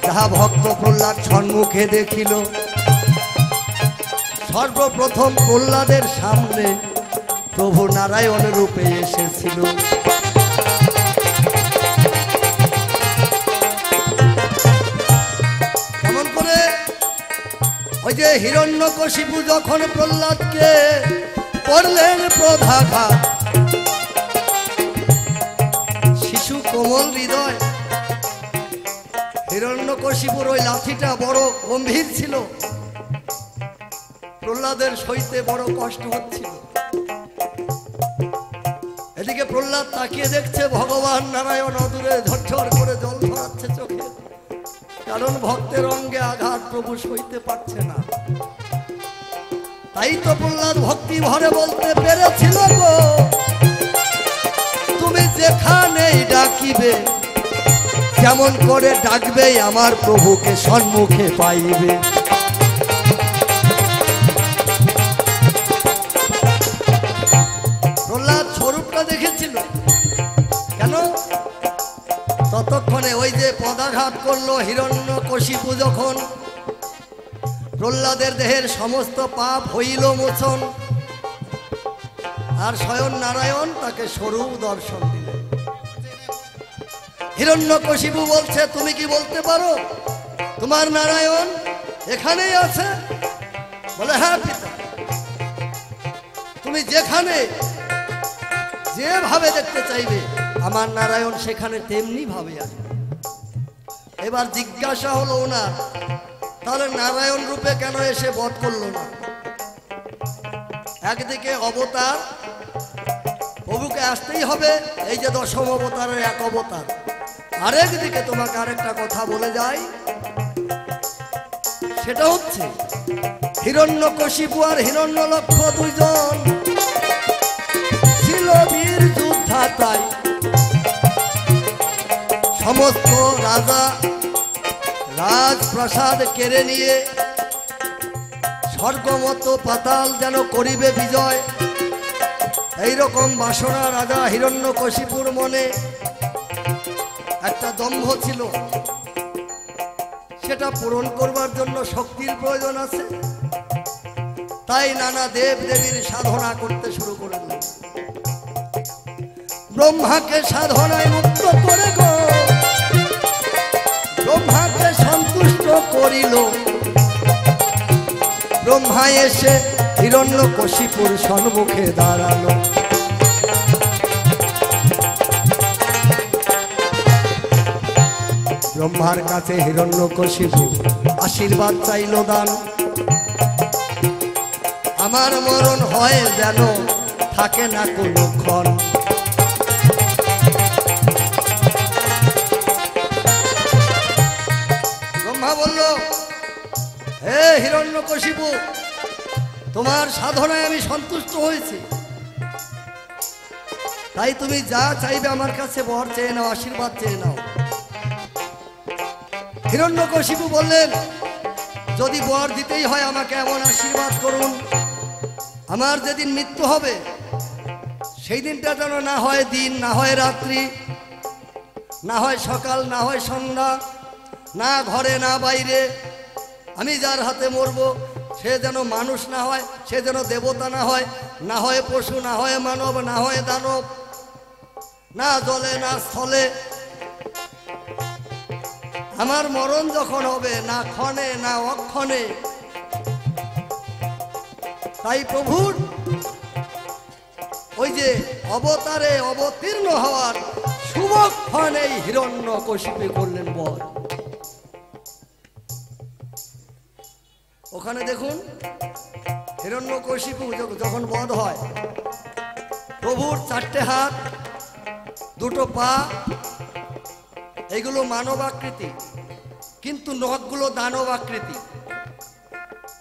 যাহা ভক্ত প্রহ্লাদ সম্মুখে দেখিল। সর্বপ্রথম প্রহ্লাদের সামনে প্রভু নারায়ণ রূপে এসেছিল। কেমন করে? ওই যে হিরণ্যকশিপু যখন প্রহ্লাদকে করলেন প্রধাঘাত, শিশু কোমল হৃদয়, হিরণ্যকশিপুর ওই লাঠিটা বড় গম্ভীর ছিল, প্রহ্লাদের সইতে বড় কষ্ট হচ্ছিল। এদিকে প্রহ্লাদ তাকিয়ে দেখছে ভগবান নারায়ণ অদূরে ঝরঝর করে জল ধরাচ্ছে চোখে, কারণ ভক্তের অঙ্গে আঘাত প্রভু সইতে পারছে না। তাই তো প্রহ্লাদ ভক্তি ভরে বলতে পেরেছিল গো তুমি যেখানেই ডাকিবে যেমন করে ডাকবে আমার প্রভুকে সম্মুখে পাইবে। প্রহ্লাদ স্বরূপটা দেখেছিল কেন? ততক্ষণে ওই যে পদাঘাত করলো হিরণ্যকশিপু যখন, প্রহ্লাদের দেহের সমস্ত পাপ হইল মোচন, আর স্বয়ং নারায়ণ তাকে স্বরূপ দর্শন দিলেন। হিরণ্যকশিপু বলছে তুমি কি বলতে পারো তোমার নারায়ণ এখানেই আছে? বলে হ্যাঁ পিতা, তুমি যেখানে যেভাবে দেখতে চাইবে আমার নারায়ণ সেখানে তেমনি ভাবে আসবে। এবার জিজ্ঞাসা হলো ওনার, তাহলে নারায়ণ রূপে কেন এসে বধ করলো না? একদিকে অবতার, প্রভুকে আসতেই হবে, এই যে দশম অবতারের এক অবতার। আরেকদিকে তোমাকে আরেকটা কথা বলে যাই, সেটা হচ্ছে হিরণ্যকশিপু আর হিরণ্যলক্ষ দুইজন ছিল বীর যোদ্ধা, তাই সমস্ত রাজা রাজপ্রাসাদ কেড়ে নিয়ে স্বর্গমত পাতাল যেন করিবে বিজয়, এইরকম বাসনা রাজা হিরণ্যকশিপুর মনে একটা দম্ভ ছিল। সেটা পূরণ করবার জন্য শক্তির প্রয়োজন আছে, তাই নানা দেব দেবীর সাধনা করতে শুরু করলেন। ব্রহ্মাকে সাধনায় মুক্ত করে গো ব্রহ্মাকে সন্তুষ্ট করিল। ব্রহ্মা এসে হিরণ্যকশিপুর সম্মুখে দাঁড়ালো। ব্রহ্মার কাছে হিরণ্যকশিপু আশীর্বাদ চাইল দান, আমার মরণ হয় যেন থাকে না কোনো ক্ষণ। ব্রহ্মা বলল, হে হিরণ্যকশিপু, তোমার সাধনায় আমি সন্তুষ্ট হয়েছি, তাই তুমি যা চাইবে আমার কাছে বর চেয়ে নাও, আশীর্বাদ চেয়ে নাও। হিরণ্যকশিপু বললেন, যদি বর দিতেই হয় আমাকে এমন আশীর্বাদ করুন, আমার যেদিন মৃত্যু হবে সেই দিনটা যেন না হয় দিন, না হয় রাত্রি, না হয় সকাল, না হয় সন্ধ্যা, না ঘরে না বাইরে। আমি যার হাতে মরব সে যেন মানুষ না হয়, সে যেন দেবতা না হয়, না হয় পশু, না হয় মানব, না হয় দানব, না জলে না স্থলে। আমার মরণ যখন হবে না ক্ষণে না অক্ষণে। তাই প্রভুর ওই যে অবতারে অবতীর্ণ হওয়ার শুভক্ষণ এই হিরণ্যকশিপু করলেন বধ। ওখানে দেখুন হিরণ্যকশিপু যখন বধ হয়, প্রভুর 4টে হাত, 2টো পা, এইগুলো মানব আকৃতি, কিন্তু নখগুলো দানব আকৃতি।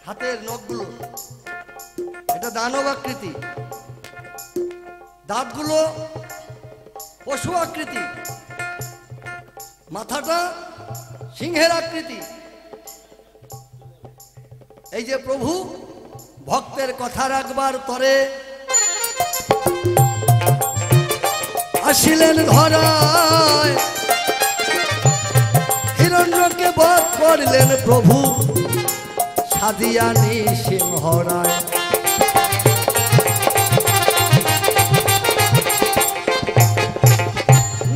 হাতের নখগুলো এটা দানব আকৃতি, দাঁতগুলো পশু আকৃতি, মাথাটা সিংহের আকৃতি। এই যে প্রভু ভক্তের কথা রাখবার তরে আসিলেন ধরায়, হিরণ্যকে বধ করলেন প্রভু সাজিয়া নৃসিংহরায়।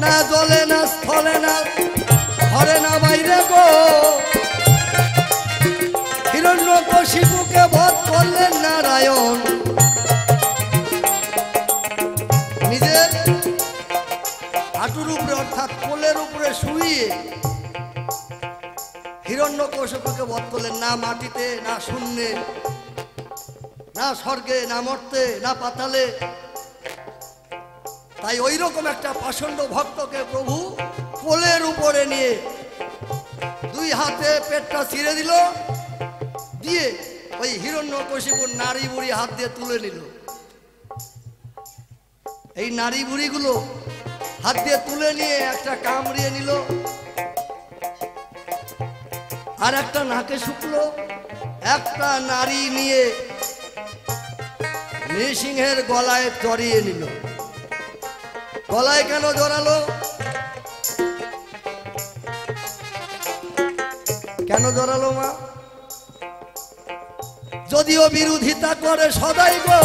না জলে না স্থলে না ঘরে না বাইরে গো, হিরণ্যকশিপুকে বধ করলেন নারায়ণ। নিজের হাঁটুর উপরে অর্থাৎ কোলের উপরে শুইয়ে হিরণ্যকশিপুকে বধ করলেন। না মাটিতে, না শূন্যে, না স্বর্গে, না মর্তে, না পাতালে। তাই ওই রকম একটা পাষণ্ড ভক্তকে প্রভু কোলের উপরে নিয়ে 2 হাতে পেটটা ছিঁড়ে দিল, দিয়ে ওই হিরণ্যকশিপুর নারী বুড়ি হাত দিয়ে তুলে নিল। এই নারী বুড়িগুলো হাত দিয়ে তুলে নিয়ে একটা কামড়িয়ে নিল, আর একটা নাকে শুকলো। একটা নারী নিয়ে নৃসিংহের গলায় জড়িয়ে নিল। গলায় কেন জড়ালো? কেন জড়ালো মা? যদিও বিরোধিতা করে সদাই গো,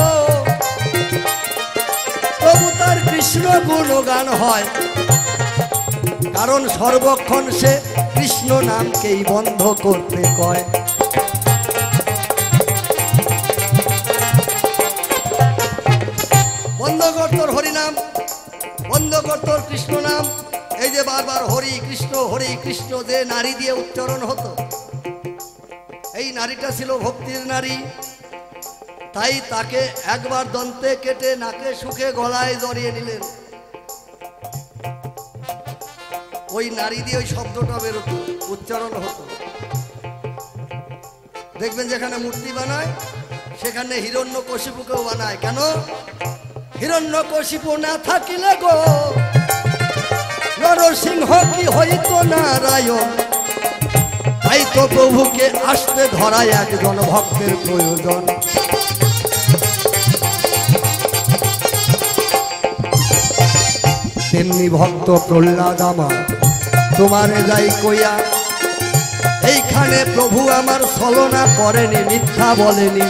তবু তার কৃষ্ণ গুণগান হয়, কারণ সর্বক্ষণ সে কৃষ্ণ নামকেই বন্ধ করতে কয়। বন্ধ কর তোর হরিনাম, বন্ধ কর তোর কৃষ্ণ নাম। এই যে বারবার হরি কৃষ্ণ যে নারী দিয়ে উচ্চারণ হতো, এই নারীটা ছিল ভক্তির নারী। তাই তাকে একবার দন্তে কেটে নাকে শুকে গলায় জড়িয়ে নিলেন। ওই নারী দিয়ে ওই শব্দটা বেরোতো, উচ্চারণ হতো। দেখবেন যেখানে মূর্তি বানায় সেখানে হিরণ্যকশিপুকেও বানায়। কেন? হিরণ্যকশিপু না থাকিলে গো নরসিংহ কি হইতো নারায়ণ। তাই তো প্রভুকে আসতে ধরায় একজন ভক্তের প্রয়োজন। তেমনি ভক্ত প্রহ্লাদ আমার তোমারে যাই কইয়া, এইখানে প্রভু আমার ছলনা করেনি, মিথ্যা বলেনি,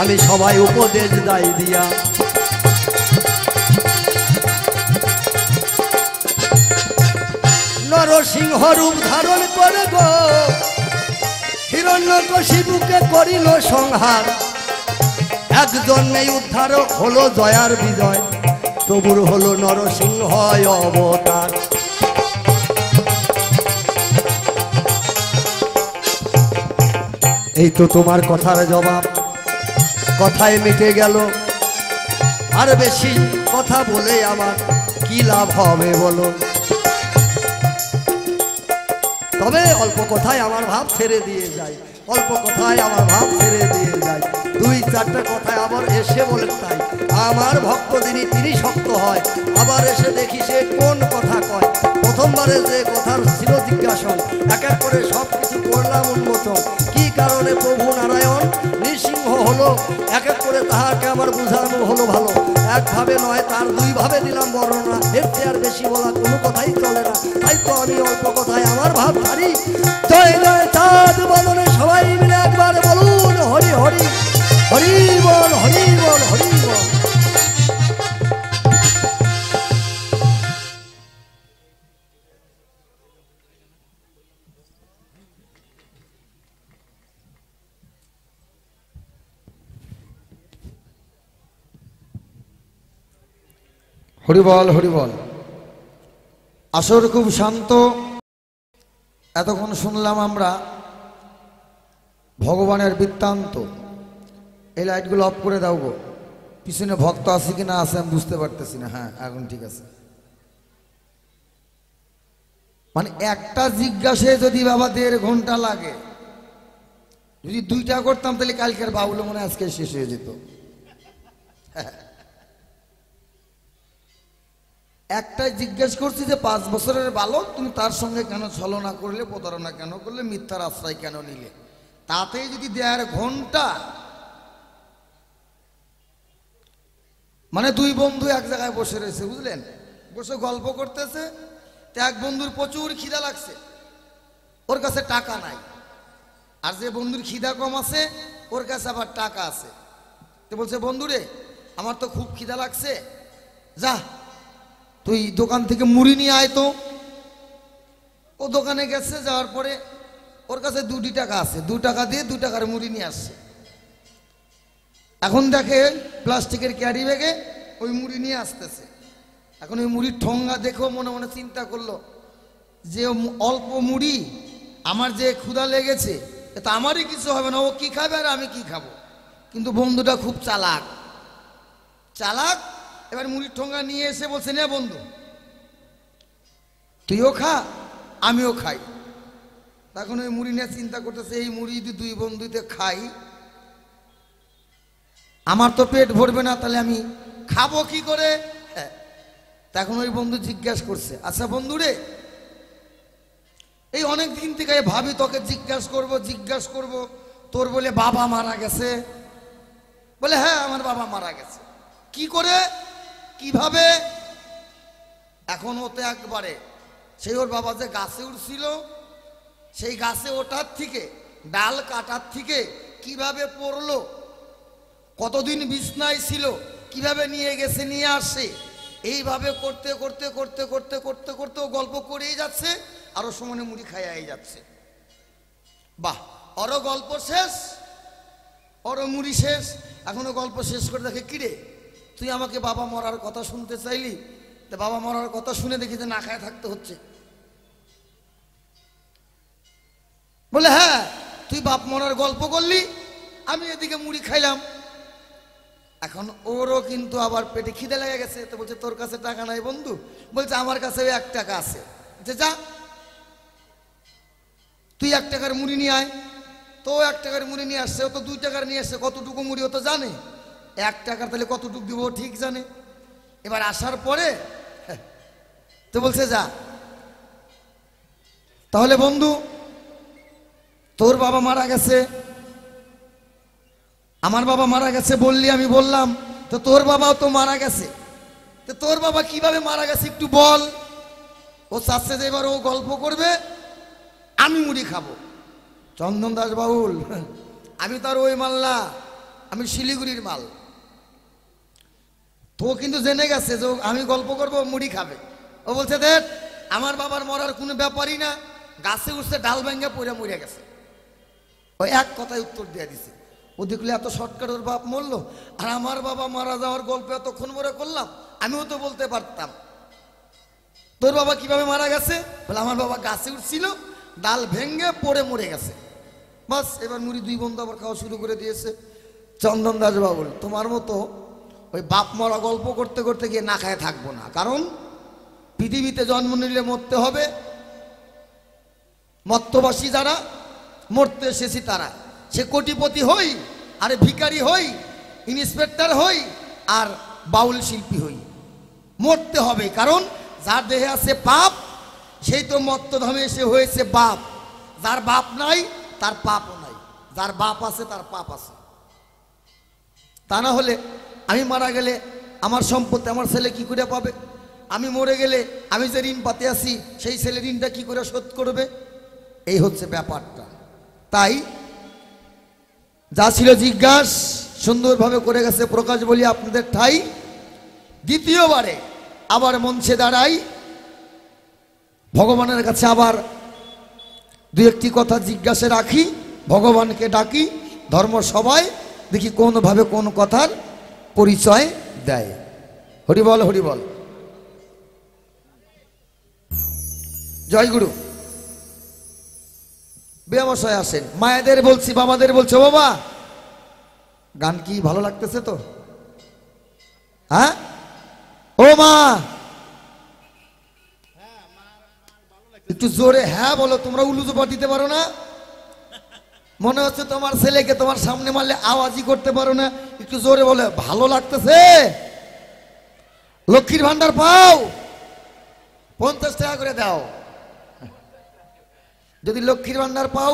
আমি সবাই উপদেশ দাই দিয়া। নরসিংহ রূপ ধারণ করে গো হিরণ্যকশিপুকে করিল সংহার। একজন নেই উদ্ধার হলো জয়ার বিজয়, প্রভুর হলো নরসিংহ অবতার। এই তো তোমার কথার জবাব, কথায় মিটে গেল। আর বেশি কথা বলে আমার কি লাভ হবে বলো? তবে অল্প কথায় আমার ভাব ছেড়ে দিয়ে যায়, অল্প কথায় আমার ভাব ছেড়ে দিয়ে যায়। 2-4টা কথায় আবার এসে বলে তাই আমার ভক্ত তিনি শক্ত হয়। আবার এসে দেখি সে কোন কথা কয়। প্রথমবারে যে কথার ছিল জিজ্ঞাসন, এক এক করে সব কিছু করলাম উন্মোচন, কি কারণে প্রভু নারায়ণ নৃসিংহ হলো, এক এক করে তাহাকে আমার বুঝানো হলো ভালো। একভাবে নয়, তার দুইভাবে দিলাম বর্ণনা, এর চেয়ে আর বেশি বলা কোনো কথাই চলে না। তাই তো আমি অল্প কথায় আমার ভাব ছাড়ি। জয় জয় চাঁদ বদনে সবাই মিলে একবার বলুন হরি হরি, হরি বল, হরি বল, হরি বল। হরিবল হরিবল। আসর খুব শান্ত। এতক্ষণ শুনলাম আমরা ভগবানের বৃত্তান্ত। এই লাইটগুলো অফ করে দাও গো, পিছনে ভক্ত আছে কি না আছে আমি বুঝতে পারতেছি না। হ্যাঁ এখন ঠিক আছে। মানে একটা জিজ্ঞাসায় যদি বাবা 1.5 ঘন্টা লাগে, যদি 2টা করতাম তাহলে কালকের বাউল মনে আজকে শেষ হয়ে যেত। একটাই জিজ্ঞেস করছি যে 5 বছরের বালক, তুমি তার সঙ্গে কেন ছলনা করলে, প্রতারণা কেন করলে, মিথ্যার আশ্রয় কেন নিলে? তাতেই যদি 1.5 ঘন্টা, মানে 2 বন্ধু এক জায়গায় বসে রয়েছে, বুঝলেন, বসে গল্প করতেছে। তো এক বন্ধুর প্রচুর খিদা লাগছে, ওর কাছে টাকা নাই। আর যে বন্ধুর খিদা কম আছে ওর কাছে আবার টাকা আছে। তো বলছে, বন্ধুরে আমার তো খুব খিদা লাগছে, যা তুই দোকান থেকে মুড়ি নিয়ে আয় তো। ও দোকানে গেছে, যাওয়ার পরে ওর কাছে 2টি টাকা আছে, 2 টাকা দিয়ে 2 টাকার মুড়ি নিয়ে আসছে। এখন দেখে প্লাস্টিকের ক্যারি ব্যাগে ওই মুড়ি নিয়ে আসতেছে। এখন ওই মুড়ির ঠোঙ্গা দেখেও মনে মনে চিন্তা করলো যে অল্প মুড়ি, আমার যে ক্ষুধা লেগেছে এটা আমারই কিছু হবে না, ও কি খাবে আর আমি কি খাবো। কিন্তু বন্ধুটা খুব চালাক চালাক। এবার মুড়ির ঠোঙ্গা নিয়ে এসে বলছে, নে বন্ধু তুইও খা আমিও খাই। তখন ওই মুড়ি নিয়ে চিন্তা করতেছে, এই মুড়ি যদি 2 বন্ধুতে খাই আমার তো পেট ভরবে না, তাহলে আমি খাবো কি করে? তখন ওই বন্ধু জিজ্ঞাসা করছে, আচ্ছা বন্ধুরে, এই অনেক দিন থেকে ভাবি তোকে জিজ্ঞাসা করব, তোর বলে বাবা মারা গেছে। বলে, হ্যাঁ আমার বাবা মারা গেছে। কি করে, কিভাবে? এখন ওতে একবারে সেই ওর বাবা যে গাছে উঠছিল, সেই গাছে ওঠার থেকে, ডাল কাটার থেকে কিভাবে পড়লো, কতদিন বিছনায় ছিল, কিভাবে নিয়ে গেছে, নিয়ে আসে, এইভাবে করতে করতে করতে করতে করতে করতে ও গল্প করেই যাচ্ছে, আরো সমানে মুড়ি খাইয়াই যাচ্ছে। বাহ, ওরও গল্প শেষ, ওরও মুড়ি শেষ। এখনো গল্প শেষ করে দেখে, কিরে তুই আমাকে বাবা মরার কথা শুনতে চাইলি, তা বাবা মরার কথা শুনে দেখি যে না খায় থাকতে হচ্ছে। বলে, হ্যাঁ তুই বাপ মরার গল্প করলি, আমি এদিকে মুড়ি খাইলাম। এখন ওরও কিন্তু আবার পেটে খিদে লেগে গেছে। তো বলছে, তোর কাছে টাকা নাই বন্ধু? বলছে, আমার কাছে 1 টাকা আছে। যে যা তুই 1 টাকার মুড়ি নিয়ে আয়। তো 1 টাকার মুড়ি নিয়ে আসছে, ও তো 2 টাকার নিয়ে আসছে। কতটুকু মুড়ি ও তো জানে, 1 টাকার তাহলে কতটুকু দিব ঠিক জানে। এবার আসার পরে তো বলছে, যা তাহলে বন্ধু তোর বাবা মারা গেছে, আমার বাবা মারা গেছে বললি, আমি বললাম তো তোর বাবাও তো মারা গেছে, তো তোর বাবা কিভাবে মারা গেছে একটু বল। ও চাচ্ছে যে এবার ও গল্প করবে, আমি মুড়ি খাবো। চন্দন দাস বাউল, আমি তো আর ওই মাল না, আমি শিলিগুড়ির মাল। তো কিন্তু জেনে গেছে যে আমি গল্প করবো, মুড়ি খাবে। ও বলছে, দেখ আমার বাবার মরার কোনো ব্যাপারই না, গাছে উঠছে ডাল ভেঙে পড়ে মরে গেছে। ওই এক কথায় উত্তর দিয়ে দিছে। ও দেখলে এত শর্টকাট ওর বাপ মরলো, আর আমার বাবা মারা যাওয়ার গল্প এতক্ষণ মরে করলাম, আমিও তো বলতে পারতাম। তোর বাবা কিভাবে মারা গেছে? বলে, আমার বাবা গাছে উঠছিল, ডাল ভেঙে পড়ে মরে গেছে। বাস, এবার মুড়ি 2 বন্ধু আবার খাওয়া শুরু করে দিয়েছে। চন্দন দাস বাবুল, তোমার মতো ওই বাপ মরা গল্প করতে করতে গিয়ে না খায় থাকবো না। কারণ পৃথিবীতে জন্ম নিলে মরতে হবে। মত্তবাসী যারা, মরতে এসেছি তারা, সে কোটিপতি হই আর ভিখারি হই, ইন্সপেক্টর হই আর বাউল শিল্পী হই, মরতে হবে। কারণ যার দেহে আছে পাপ, সেই তো মত্তধামে এসে হয়েছে বাপ। যার বাপ নাই তার পাপও নাই। যার বাপ আছে তার পাপ আছে। তা না হলে আমি মারা গেলে আমার সম্পত্তি আমার ছেলে কি করে পাবে? আমি মরে গেলে আমি যে ঋণ পাতে আছি সেই ছেলে ঋণটা কি করে শোধ করবে? এই হচ্ছে ব্যাপারটা। তাই যা ছিল জিজ্ঞাস সুন্দরভাবে করে গেছে প্রকাশ বলি আপনাদের ঠাই। দ্বিতীয়বারে আবার মঞ্চে দাঁড়াই, ভগবানের কাছে আবার দু একটি কথা জিজ্ঞাসা রাখি, ভগবানকে ডাকি, ধর্ম সভায় দেখি কোনভাবে কোন কথার পরিচয় দেয়। হরিবল হরিবল, জয় গুরু। বেমশায় আসেন, মায়েদের বলছি বাবাদের বলছো, বাবা গান কি ভালো লাগতেছে তো? হ্যাঁ ও মা একটু জোরে হ্যাঁ বলো, তোমরা উলুজুপা দিতে পারো না? মনে হচ্ছে তোমার ছেলেকে তোমার সামনে মারলে আওয়াজই করতে পারো না, একটু জোরে বলে ভালো লাগতেছে। লক্ষ্মীর ভান্ডার পাও, 50 টাকা করে দাও। যদি লক্ষ্মীর ভান্ডার পাও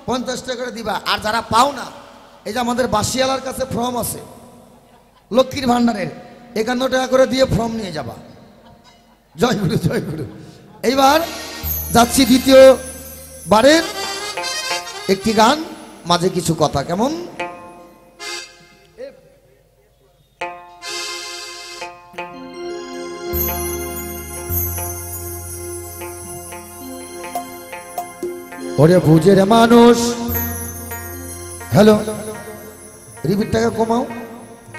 50 টাকা করে দিবা। আর যারা পাও না, এই যে আমাদের বাসিয়ালার কাছে ফর্ম আছে লক্ষ্মীর ভান্ডারের, 51 টাকা করে দিয়ে ফর্ম নিয়ে যাবা। জয় গুরু জয় গুরু। এইবার যাচ্ছি দ্বিতীয় বারের একটি গান, মাঝে কিছু কথা। কেমন? ওরে বুঝে রে মানুষ, হ্যালো রিপিটটাকে কমাও,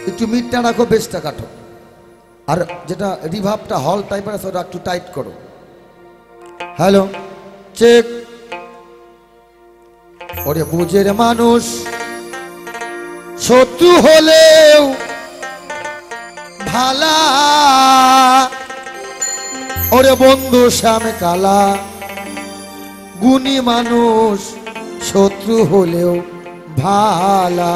একটু মিটটা রাখো, বেশটা কাটো, আর যেটা রিভাবটা হল টাইপের আছে ওটা একটু টাইট করো। Hello check. ওরে বুঝে রে মানুষ, শত্রু হলেও ভালা, ওরে বন্ধু শ্যাম কালা, গুণী মানুষ শত্রু হলেও ভালা।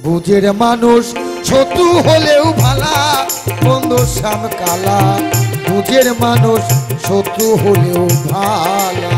বুঝের মানুষ শত্রু হলেও ভালা, বন্ধু শ্যাম কালা, বুঝের মানুষ শত্রু হলেও ভালা।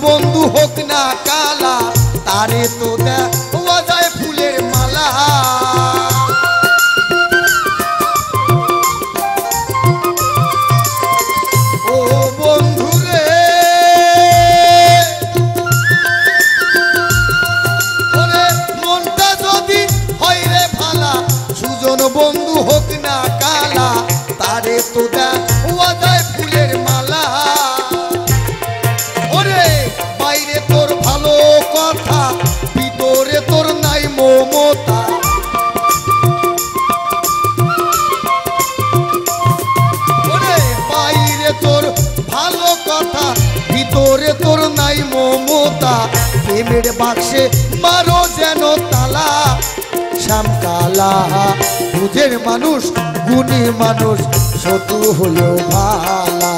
বন্ধু হোক না কালা, তারে তো দেওয়া যায় ফুলের মালা। ও বন্ধু রে, ওরে মনটা যদি হয় রে ভালা, সুজন বন্ধু হোক না কালা, তারে তো দেওয়া যায় ফুলের মালা। বাইরে তোর ভালো কথা, ভিতরে তোর নাই মমতা। বাইরে তোর ভালো কথা, ভিতরে তোর নাই মমতা। প্রেমের বাক্সে মারো যেন তালা, শ্যামকালা। বুঝের মানুষ গুণী মানুষ শত্রু হলেও ভালা,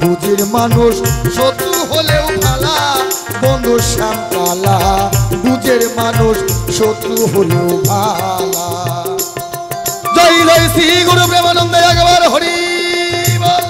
বুঝের মানুষ শত্রু হলেও ভালা, বন্ধু শ্যামকালা। বুঝের মানুষ শত্রু হলেও ভালা। জয় জয় শ্রী গুরু প্রেমানন্দে একবার হরি বল।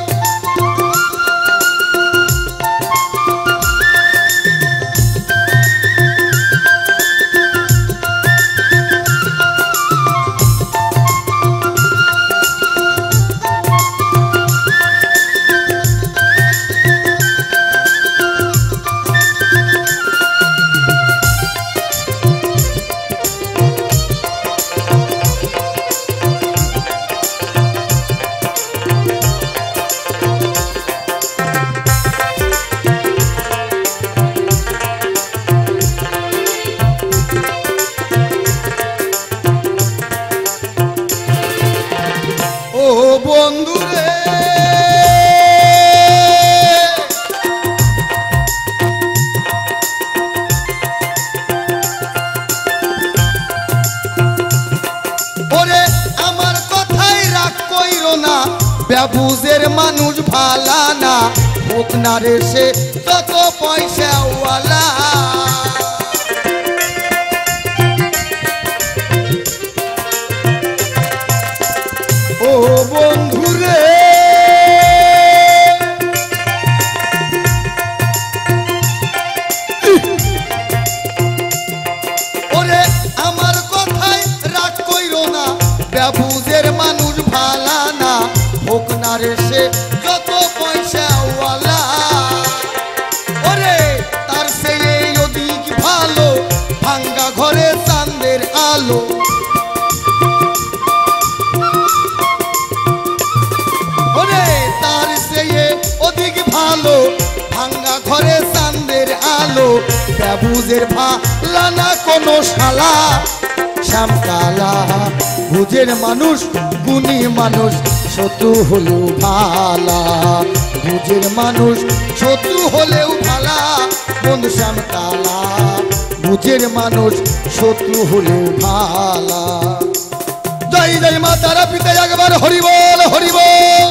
ব্যবুজের মানুষ ভালা না, হোক না রে সে যত পয়সাওয়ালা। ও বন্ধুরে ওরে আমার কথায় রাগ কইরো না, ব্যবুজের মানুষ ভালা না, হোক না রে সে যত পয়সাওয়ালা। ওরে তার সে অধিক ভালো ভাঙ্গা ঘরে চাঁদের আলো। ওরে তার সে অধিক ভালো ভাঙ্গা ঘরে চাঁদের আলো। ব্যবুজের ভালা না কোনো শালা, শ্যামকালা বুঝের মানুষ গুণী মানুষ, শত্রু হলেও ভালা। বুঝের মানুষ শত্রু হলেও ভালা, বন্ধু শ্যামকালা বুঝের মানুষ শত্রু হলেও ভালা। জয় জয় মা তারা পিতা, একবার হরিবল হরিবল।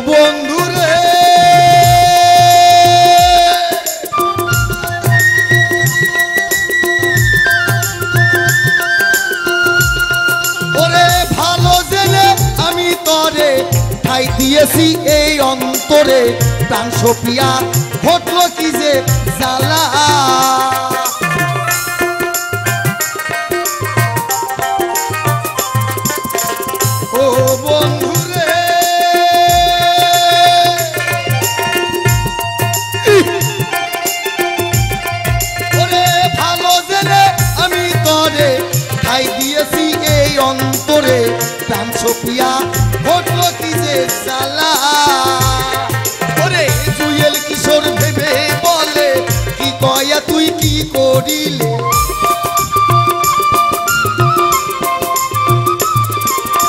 বন্ধুরে ওরে ভালো জেনে আমি তরে ঠাই দিয়েছি এই অন্তরে, প্রাণ সপিয়া ঘটলো কি যে জ্বালা। ও বন্ধুরে ওরে ভালো জেনে আমি তরে ঠাই দিয়েছি এই অন্তরে, প্রাণ সপিয়া ঘটলো কি যে জ্বালা। ওরে জুয়েল কিশোর ভেবে বলে কি কয়া তুই কি করিলে।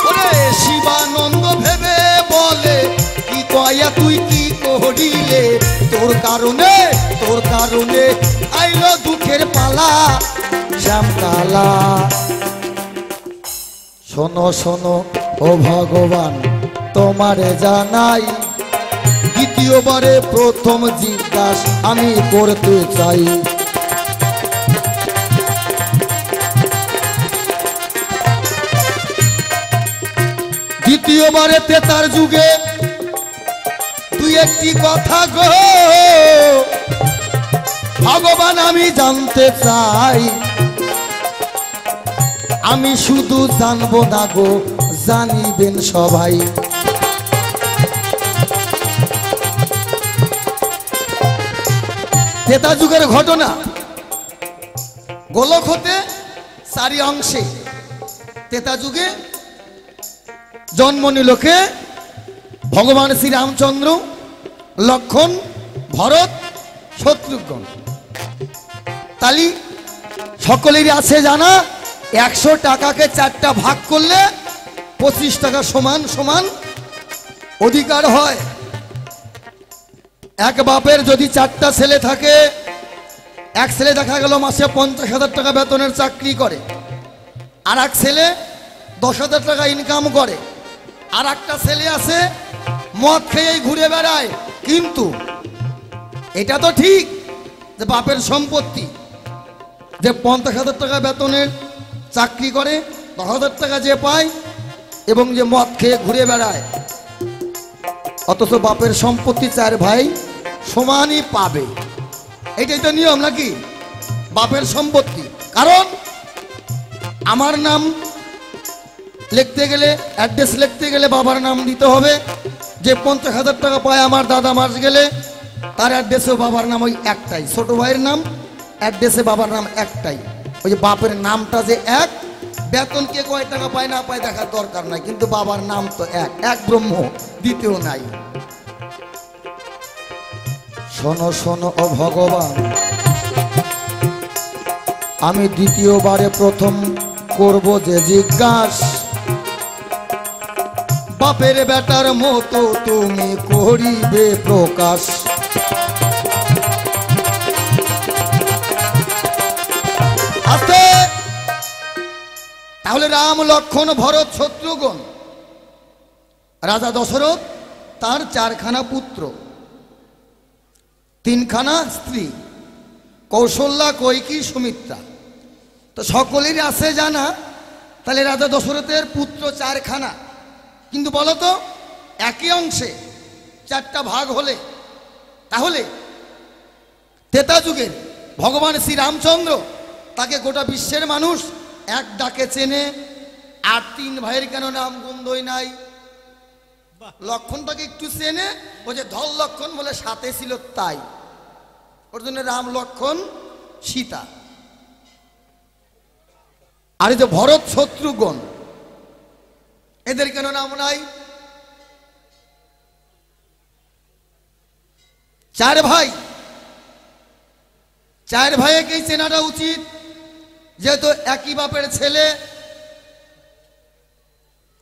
ওরে শিবানন্দ ভেবে বলে কি কয়া তুই কি করিলে। তোর কারণে আইলো দুঃখের পালা, শ্যামকালা। শোনো শোনো ও ভগবান তোমারে জানাই, দ্বিতীয়বারে প্রথম জিজ্ঞাসা আমি করতে চাই। দ্বিতীয়বারে তেতার যুগে তুই একটি কথা গো ভগবান আমি জানতে চাই। আমি শুধু জানবো না গো, জানিবেন সবাই। তেতা যুগের ঘটনা, গোলক হতে চারি অংশে তেতা যুগে জন্ম নিল কে? ভগবান শ্রী রামচন্দ্র, লক্ষণ, ভরত, শত্রুঘ্ন। তালি সকলেরই আছে জানা, 100 টাকাকে 4টা ভাগ করলে 25 টাকা সমান সমান অধিকার হয়। এক বাপের যদি 4টা ছেলে থাকে, এক ছেলে দেখা গেল মাসে 50,000 টাকা বেতনের চাকরি করে, আর এক ছেলে 10,000 টাকা ইনকাম করে, আর একটা ছেলে আছে মদ খেয়েই ঘুরে বেড়ায়। কিন্তু এটা তো ঠিক যে বাপের সম্পত্তি, যে 50,000 টাকা বেতনের চাকরি করে, 10,000 টাকা যে পায় এবং যে মদ খেয়ে ঘুরে বেড়ায়, অথচ বাপের সম্পত্তি 4 ভাই সমানই পাবে। এটাই তো নিয়ম নাকি? বাপের সম্পত্তি। কারণ আমার নাম লিখতে গেলে, অ্যাড্রেস লিখতে গেলে বাবার নাম দিতে হবে। যে 50,000 টাকা পায় আমার দাদা মাস গেলে, তার অ্যাড্রেসেও বাবার নাম ওই একটাই, ছোট ভাইয়ের নাম অ্যাড্রেসে বাবার নাম একটাই, ওই যে বাপের নামটা যে এক, বেতন কে কয় টাকা পায় না পায় দেখার দরকার নাই, কিন্তু বাবার নাম তো এক, এক ব্রহ্ম, দ্বিতীয় নাই। শোনো শোনো ও ভগবান, আমি দ্বিতীয়বারে প্রথম করব যে জিজ্ঞাস, বাপের বেটার মতো তুমি করিবে প্রকাশ। আস্তে। তাহলে রাম লক্ষ্মণ ভরত শত্রুঘ্ন, রাজা দশরথ, তার 4খানা পুত্র, 3খানা স্ত্রী, কৌশল্যা, কৈকেয়ী, সুমিত্রা। তো সকলেরই আছে জানা, তাহলে রাজা দশরথের পুত্র 4খানা, কিন্তু বলো তো একই অংশে 4টা ভাগ হলে, তাহলে ত্রেতা যুগের ভগবান শ্রী রামচন্দ্র, তাকে গোটা বিশ্বের মানুষ এক ডাকে চেনে, আর 3 ভাইয়ের কেন নাম গন্ধই নাই? লক্ষণটাকে একটু চেনে, ও যে ধল লক্ষণ বলে সাথে ছিল তাই, ওর জন্য রাম লক্ষণ সীতা। আর এই যে ভরত শত্রুঘ্ন, এদের কেন নাম নাই? 4 ভাই, 4 ভাইকেই চেনাটা উচিত, যেহেতু একই বাপের ছেলে।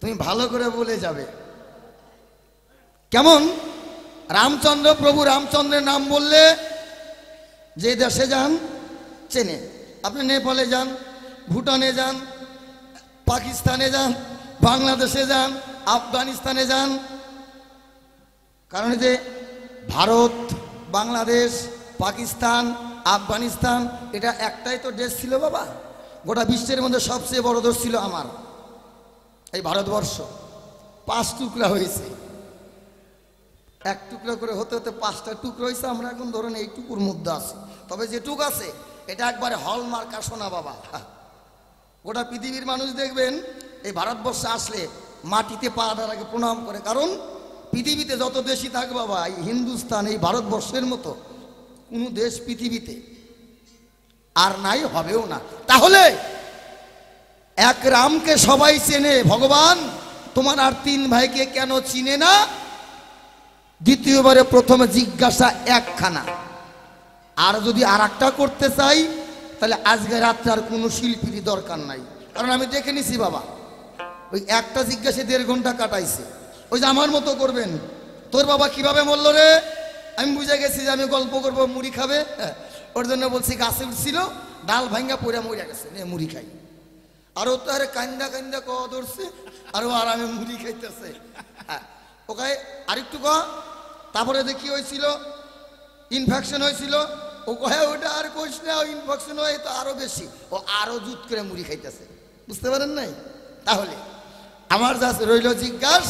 তুমি ভালো করে বলে যাবে কেমন? রামচন্দ্র, প্রভু রামচন্দ্রের নাম বললে যে দেশে যান চেনে। আপনি নেপালে যান, ভুটানে যান, পাকিস্তানে যান, বাংলাদেশে যান, আফগানিস্তানে যান, কারণ যে ভারত, বাংলাদেশ, পাকিস্তান, আফগানিস্তান, এটা একটাই তো দেশ ছিল বাবা। গোটা বিশ্বের মধ্যে সবচেয়ে বড় দেশ ছিল আমার এই ভারতবর্ষ। 5 টুকরা হয়েছে, 1 টুকরা করে হতে হতে 5টা টুকরো হয়েছে। আমরা এখন ধরুন এইটুকুর মধ্যে আছি, তবে যেটুক আছে এটা একবারে হলমার্কা সোনা বাবা। গোটা পৃথিবীর মানুষ দেখবেন এই ভারতবর্ষে আসলে মাটিতে পা দেওয়ার আগে প্রণাম করে, কারণ পৃথিবীতে যত দেশই থাক বাবা, এই হিন্দুস্তান, এই ভারতবর্ষের মতো কোনো দেশ পৃথিবীতে আর নাই, হবেও না। তাহলে এক রামকে সবাই চেনে, ভগবান তোমার আর 3 ভাইকে কেন চিনে না? দ্বিতীয়বারে প্রথমে জিজ্ঞাসা 1খানা। আর যদি আর একটা করতে চাই, তাহলে আজকে রাত্রে আর কোনো শিল্পীরই দরকার নাই, কারণ আমি দেখে নিছি বাবা, ওই একটা জিজ্ঞাসা 1.5 ঘন্টা কাটাইছে। ওই যে আমার মতো করবেন, তোর বাবা কিভাবে মরল রে? আমি বুঝে গেছি যে আমি গল্প করবো, মুড়ি খাবে, ওর জন্য বলছি গাছে উঠছিল, ডাল ভাঙ্গা পড়ে মরে গেছে, নে মুড়ি খাই। আর ও তো আরে কান্দা কান্দা ক ধরছে, আর ও আরামে মুড়ি খাইতেছে। ওকে আরেকটু ক, তারপরে দেখি হয়েছিল ইনফেকশন হয়েছিল, ও কহে ওটা আর কইস না, ইনফেকশন হয় তো আরো বেশি, ও আরো জুত করে মুড়ি খাইতেছে। বুঝতে পারেন নাই? তাহলে আমার যা রইল জিজ্ঞাস,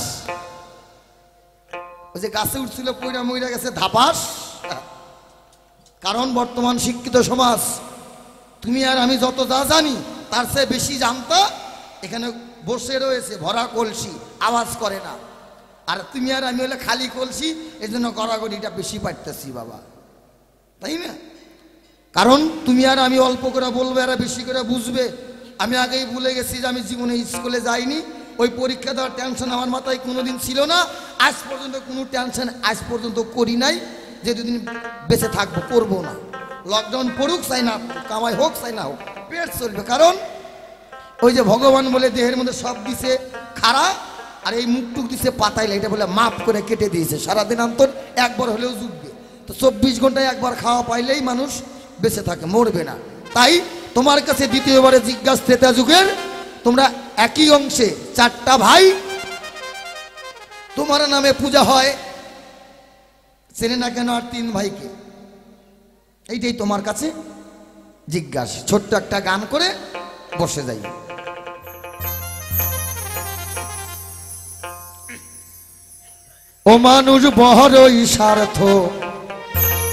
ওই যে গাছে উঠছিল পইরা মইরা গেছে ধাপাস। কারণ বর্তমান শিক্ষিত সমাজ, তুমি আর আমি যত যা জানি তার চেয়ে বেশি জানতা এখানে বসে রয়েছে, ভরা কলসি, আওয়াজ করে না। আর তুমি আর আমি হলে খালি কলসি, এই জন্য গড়াগড়িটা বেশি পারতেছি বাবা, তাই না? কারণ তুমি আর আমি অল্প করে বলবো, এরা বেশি করে বুঝবে। আমি আগেই ভুলে গেছি যে আমি জীবনে স্কুলে যাইনি, ওই পরীক্ষা দেওয়ার টেনশন আমার মাথায় কোনোদিন ছিল না, আজ পর্যন্ত কোনো টেনশন আজ পর্যন্ত করি নাই যে 2 দিন বেঁচে থাকবো, করবো না। লকডাউন পড়ুক চাই না, কামাই হোক চাই না হোক, পেট চলবে। কারণ ওই যে ভগবান বলে দেহের মধ্যে সব দিছে খাড়া, আর এই মুখটুক দিছে পাতাইলে, এটা বলে মাপ করে কেটে দিয়েছে। সারাদিন অন্তর একবার হলেও জুটবে, তো 24 ঘন্টায় একবার খাওয়া পাইলেই মানুষ বেঁচে থাকে, মরবে না। তাই তোমার কাছে দ্বিতীয়বারে জিজ্ঞাসা, ত্রেতা যুগের তোমরা একই অংশে 4টা ভাই, তোমার নামে পূজা হয়, চেনে না কেন আর 3 ভাইকে? এইটাই তোমার কাছে জিজ্ঞাসা। ছোট্ট একটা গান করে বসে যাই। ও মানুষ বড়ই স্বার্থ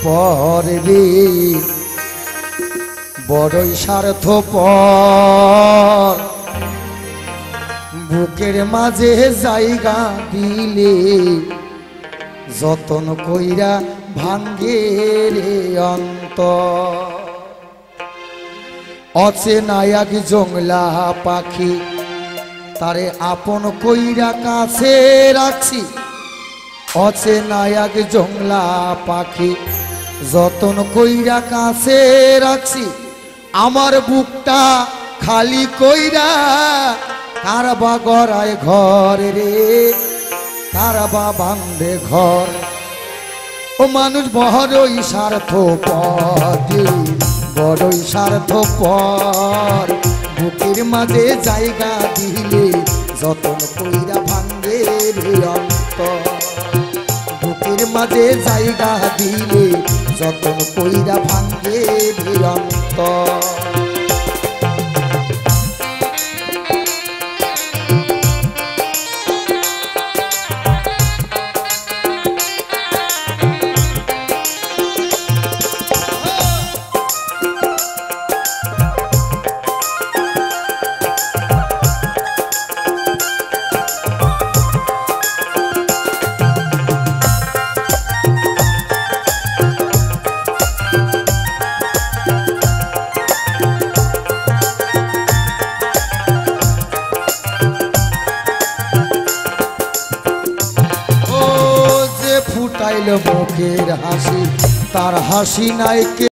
পরে রে, বড়ই স্বার্থ পর, বুকের মাঝে জায়গা দিলে যতন কইরা ভাঙ্গে রে অন্তর। অচেনা এক জংলা পাখি তারে আপন কইরা কাছে রাখছি। অচেনা এক জংলা পাখি যতন কইরা কাছে রাখছি। আমার বুকটা খালি কইরা কারবা গড়ায় ঘর রে, কারবা বান্ধে ঘর। ও মানুষ বড়ই স্বার্থপর, বড়ই স্বার্থপর। বুকের মাঝে জায়গা দিলে যতন কইরা ভাঙ্গে রে অন্তর। বুকের মাঝে জায়গা দিলে যতন কইরা ভাঙ্গে রে অন্তর। ফুটাইল মুখের হাসি, তার হাসি নাই কে